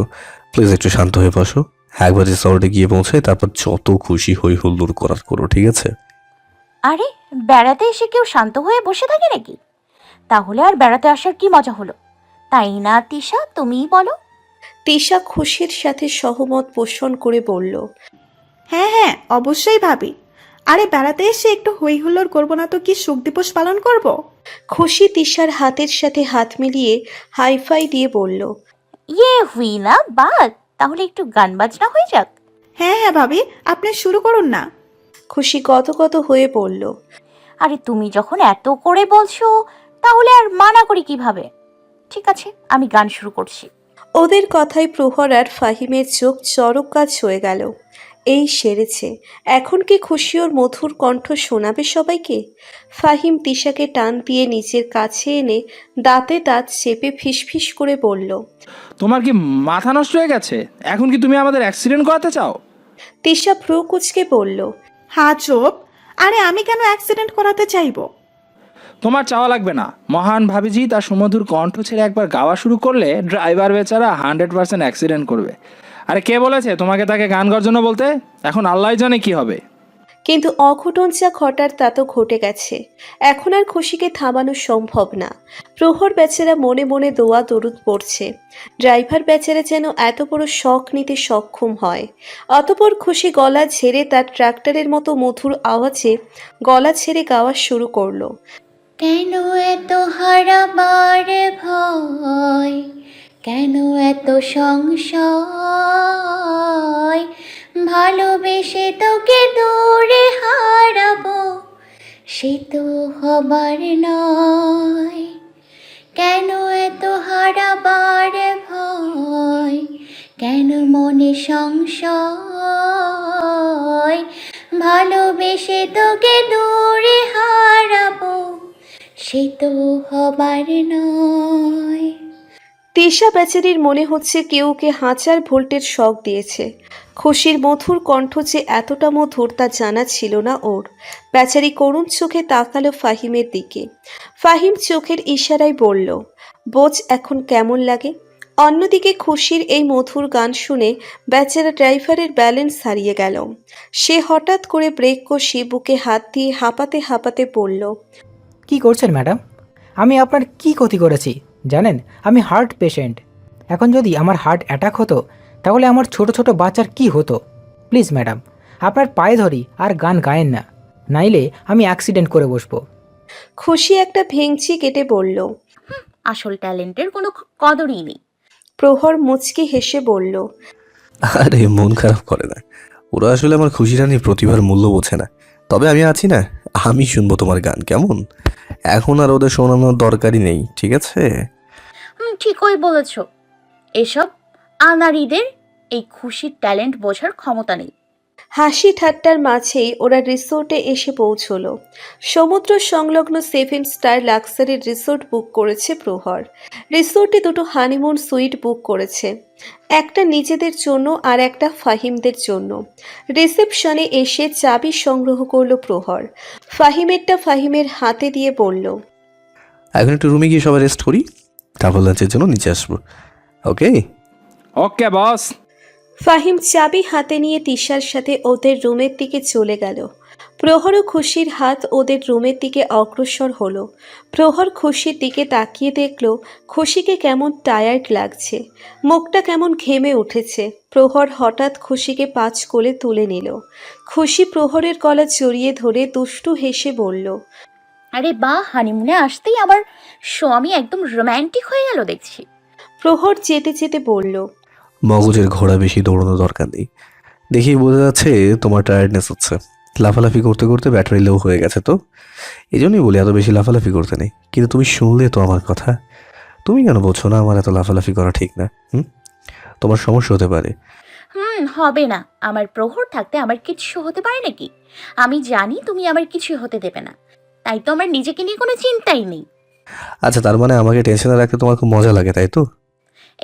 Speaker 3: প্লিজ একটু শান্ত হয়ে বসো। একবার রিসর্টে গিয়ে পৌঁছায় তারপর যত খুশি হই হুল্লোড় করার করো, ঠিক আছে?
Speaker 1: আরে বেড়াতে এসে কেউ শান্ত হয়ে বসে থাকে নাকি? তাহলে আর বেড়াতে আসার কি মজা হলো, তাই না তিশা? তুমিই বলো।
Speaker 2: তিশা খুশির সাথে সহমত পোষণ করে বলল,
Speaker 6: হ্যাঁ হ্যাঁ, অবশ্যই ভাবি। আরে বেড়াতে এসে একটু হই হুল্লোড় করবো না তো কি সুখ দিবস পালন করব?
Speaker 2: খুশি তিশার হাতের সাথে হাত মিলিয়ে হাইফাই দিয়ে বলল,
Speaker 1: ইয়ে হুই না বাদ, তাহলে একটু গান বাজনা হয়ে যাক।
Speaker 6: হ্যাঁ হ্যাঁ ভাবি, আপনি শুরু করুন না।
Speaker 2: খুশি গদগদ হয়ে বলল,
Speaker 1: আরে তুমি যখন এত করে বলছো তাহলে আর মানা করি কিভাবে? ঠিক আছে, আমি গান শুরু করছি।
Speaker 2: ওদের কথায় প্রহর আর ফাহিমের চোখ চরক গাছ হয়ে গেল। এই সেরেছে, এখন কি খুশি ওর মধুর কণ্ঠ শোনাবে সবাইকে? ফাহিম তিশাকে টান দিয়ে নিজের কাছে এনে দাঁতে দাঁত চেপে ফিসফিস করে বলল,
Speaker 8: তোমার কি মাথা নষ্ট হয়ে গেছে? এখন কি তুমি আমাদের অ্যাক্সিডেন্ট করাতে চাও?
Speaker 2: তিশা ভ্রু কুচকে বলল,
Speaker 6: হ্যাঁ চোপ। আরে আমি কেন অ্যাক্সিডেন্ট করাতে চাইবো?
Speaker 8: তোমার চাওয়া লাগবে না। মহান ভাবিজি তার সুমধুর কণ্ঠ ছেড়ে একবার গাওয়া শুরু করলে ড্রাইভার বেচারা 100% অ্যাক্সিডেন্ট করবে। আরে কে বলেছে তোমাকে তাকে গান গাওয়ার জন্য বলতে? এখন আল্লাহ জানে কি হবে।
Speaker 2: কিন্তু অঘটন যা ঘটার তা তো ঘটে গেছে। এখন আর খুশিকে থামানো সম্ভব না। প্রহর বেচারা মনে মনে দোয়া দরুদ পড়ছে, ড্রাইভার বেচারা যেন এত বড় শখ নিতে সক্ষম হয়। অতপর খুশি গলা ঝেড়ে তার ট্রাক্টরের মতো মধুর আওয়াজে গলা ছেড়ে গাওয়া শুরু করলো।
Speaker 1: কেন এত হারাবার ভয়, কেন এত সংশয়, ভালোবেসে তোকে দূরে হারাবো, সে তো হবার নয়। কেন এত হারাবার ভয়, কেন মনে সংশয়, ভালোবেসে তোকে দূরে হারাবো, সে তো হবার নয়।
Speaker 2: তিশা বেচারির মনে হচ্ছে কেউ ওকে 1000 ভোল্টের শক দিয়েছে। খুশির মধুর কণ্ঠ যে এতটা মধুর তা জানা ছিল না ওর। বেচারি করুণ চোখে তাকালো ফাহিমের দিকে। ফাহিম চোখের ইশারায় বলল, বোঝ এখন কেমন লাগে। অন্যদিকে খুশির এই মধুর গান শুনে বেচারা ড্রাইভারের ব্যালেন্স হারিয়ে গেল। সে হঠাৎ করে ব্রেক কষিয়ে বুকে হাত দিয়ে হাঁপাতে হাঁপাতে বলল,
Speaker 9: কি করছেন ম্যাডাম? আমি আপনার কি ক্ষতি করেছি জানেন? আমি হার্ট পেশেন্ট। এখন যদি আমার হার্ট অ্যাটাক হতো তাহলে আমার ছোট ছোট বাচ্চার কি হতো? প্লিজ ম্যাডাম, আপনার পায়ে ধরি আর গান গায়েন না, নাইলে আমি অ্যাক্সিডেন্ট করে বসবো।
Speaker 2: খুশি একটা ভেঙচি কেটে বলল।
Speaker 1: আসল ট্যালেন্টের কোনো কদরই নেই।
Speaker 2: প্রহর মুচকি হেসে বলল,
Speaker 3: আরে মন খারাপ করে না, ওরা আসলে আমার খুশি রানীর প্রতিভার মূল্য বোঝে না। তবে আমি আছি না, আমি শুনবো তোমার গান, কেমন? এখন আর ওদের শোনানোর দরকারই নেই, ঠিক আছে?
Speaker 1: ঠিকই বলেছ। এসব আনাড়িদের এই খুশির ট্যালেন্ট বোঝার ক্ষমতা নেই।
Speaker 2: হাসি ঠাট্টার মাঝেই ওরা রিসোর্টে এসে পৌঁছলো। সমুদ্র সংলগ্ন 7 স্টার লাক্সারি রিসোর্ট বুক করেছে প্রহর। রিসোর্টে দুটো হানিমুন সুইট বুক করেছে, একটা নিজেদের জন্য আর একটা ফাহিমদের জন্য। রিসেপশনে এসে চাবি সংগ্রহ করলো প্রহর। ফাহিমেরটা ফাহিমের হাতে দিয়ে বলল,
Speaker 3: এখন একটু রুমে গিয়ে সবাই রেস্ট করি, তারপর লাঞ্চের জন্য নিচে আসবো। ওকে?
Speaker 8: ওকে বস।
Speaker 2: ফাহিম চাবি হাতে নিয়ে তিশার সাথে ওদের রুমের দিকে চলে গেল। প্রহরও খুশির হাত ওদের রুমের দিকে অগ্রসর হলো। প্রহর খুশির দিকে তাকিয়ে দেখল খুশিকে কেমন টায়ার্ড লাগছে, মুখটা কেমন ঘেমে উঠেছে। প্রহর হঠাৎ খুশিকে 5 কোলে তুলে নিল। খুশি প্রহরের গলা জড়িয়ে ধরে দুষ্টু হেসে বলল,
Speaker 1: আরে বাহ, হানিমুনে আসতেই আবার স্বামী একদম রোম্যান্টিক হয়ে গেল দেখছি।
Speaker 2: প্রহর যেতে যেতে বলল,
Speaker 3: মগজের ঘোড়া বেশি দৌড়ানোর দরকার নেই, দেখেই বোঝা যাচ্ছে তোমার টায়ার্ডনেস হচ্ছে। লাফালাফি করতে করতে ব্যাটারি লো হয়ে গেছে, তো এই জন্যই বলি এত বেশি লাফালাফি করতে নেই। কিন্তু তুমি শুনলে তো আমার কথা, তুমি কেন বলছো না আমার এত লাফালাফি করা ঠিক না? তোমার সমস্যা হতে পারে।
Speaker 1: হবে না, আমার প্রহর থাকতে আমার কিচ্ছু হতে পারে নাকি? আমি জানি তুমি আমার কিছু হতে দেবে না, তাই তো আমার নিজেকে নিয়ে কোনো চিন্তাই নেই।
Speaker 3: আচ্ছা, তার মানে আমাকে টেনশনে রাখতে তোমার খুব মজা লাগে, তাই তো?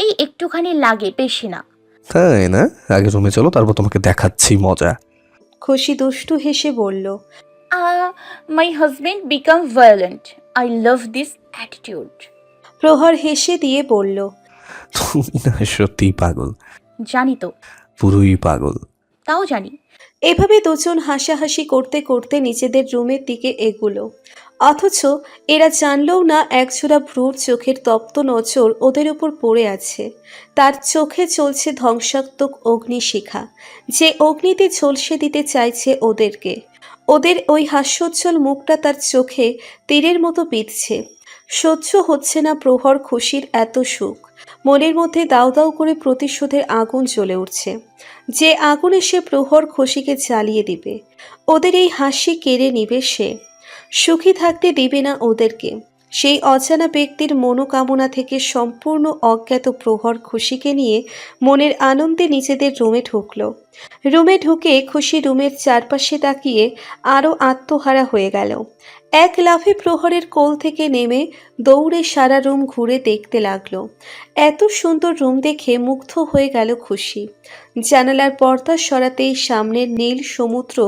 Speaker 1: এই একটুখানি লাগে, বেশি না।
Speaker 3: তাই না? আগে রুমে চলো, তারপর তোমাকে দেখাচ্ছি মজা।
Speaker 2: খুশি দুষ্টু হেসে বলল,
Speaker 1: my husband become violent, I love this attitude.
Speaker 2: প্রহর হেসে দিয়ে বলল,
Speaker 3: তুমি না সত্যিই পাগল,
Speaker 1: জানি তো,
Speaker 3: পুরোই পাগল।
Speaker 1: তাও জানি।
Speaker 2: এভাবে দুজন হাসাহাসি করতে করতে নিজেদের রুমের দিকে এগুলো। অথচ এরা জানলেও না একজোড়া ভ্রুর চোখের তপ্ত নজর ওদের উপর পড়ে আছে। তার চোখে চলছে ধ্বংসাত্মক অগ্নিশিখা, যে অগ্নিতে ঝলসে দিতে চাইছে ওদেরকে। ওদের ওই হাস্যোজ্জ্বল মুখটা তার চোখে তীরের মতো বিঁধছে। সহ্য হচ্ছে না প্রহর খুশির এত সুখ। মনের মধ্যে দাউ দাউ করে প্রতিশোধের আগুন জ্বলে উঠছে, যে আগুনে সে প্রহর খুশিকে জ্বালিয়ে দিবে। ওদের এই হাসি কেড়ে নিবে সে, সুখী থাকতে দিবে না ওদেরকে। সেই অজানা ব্যক্তির মনোকামনা থেকে সম্পূর্ণ অজ্ঞাত প্রহর খুশিকে নিয়ে মনের আনন্দে নিজেদের রুমে ঢুকল। রুমে ঢুকে খুশি রুমের চারপাশে তাকিয়ে আরও আত্মহারা হয়ে গেল। এক লাফে প্রহরের কোল থেকে নেমে দৌড়ে সারা রুম ঘুরে দেখতে লাগলো। এত সুন্দর রুম দেখে মুগ্ধ হয়ে গেল খুশি। জানালার পর্দা সরাতেই সামনের নীল সমুদ্র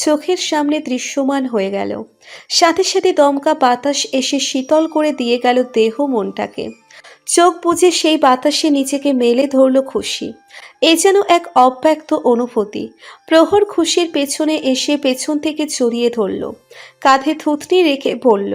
Speaker 2: চোখের সামনে দৃশ্যমান হয়ে গেল। সাথে সাথে দমকা বাতাস এসে শীতল করে দিয়ে গেল দেহ মনটাকে। চোখ বুজে সেই বাতাসে নিজেকে মেলে ধরল খুশি। এ যেন এক অব্যক্ত অনুভূতি। প্রহর খুশির পেছনে এসে পেছন থেকে জড়িয়ে ধরল, কাঁধে থুতনি রেখে বলল,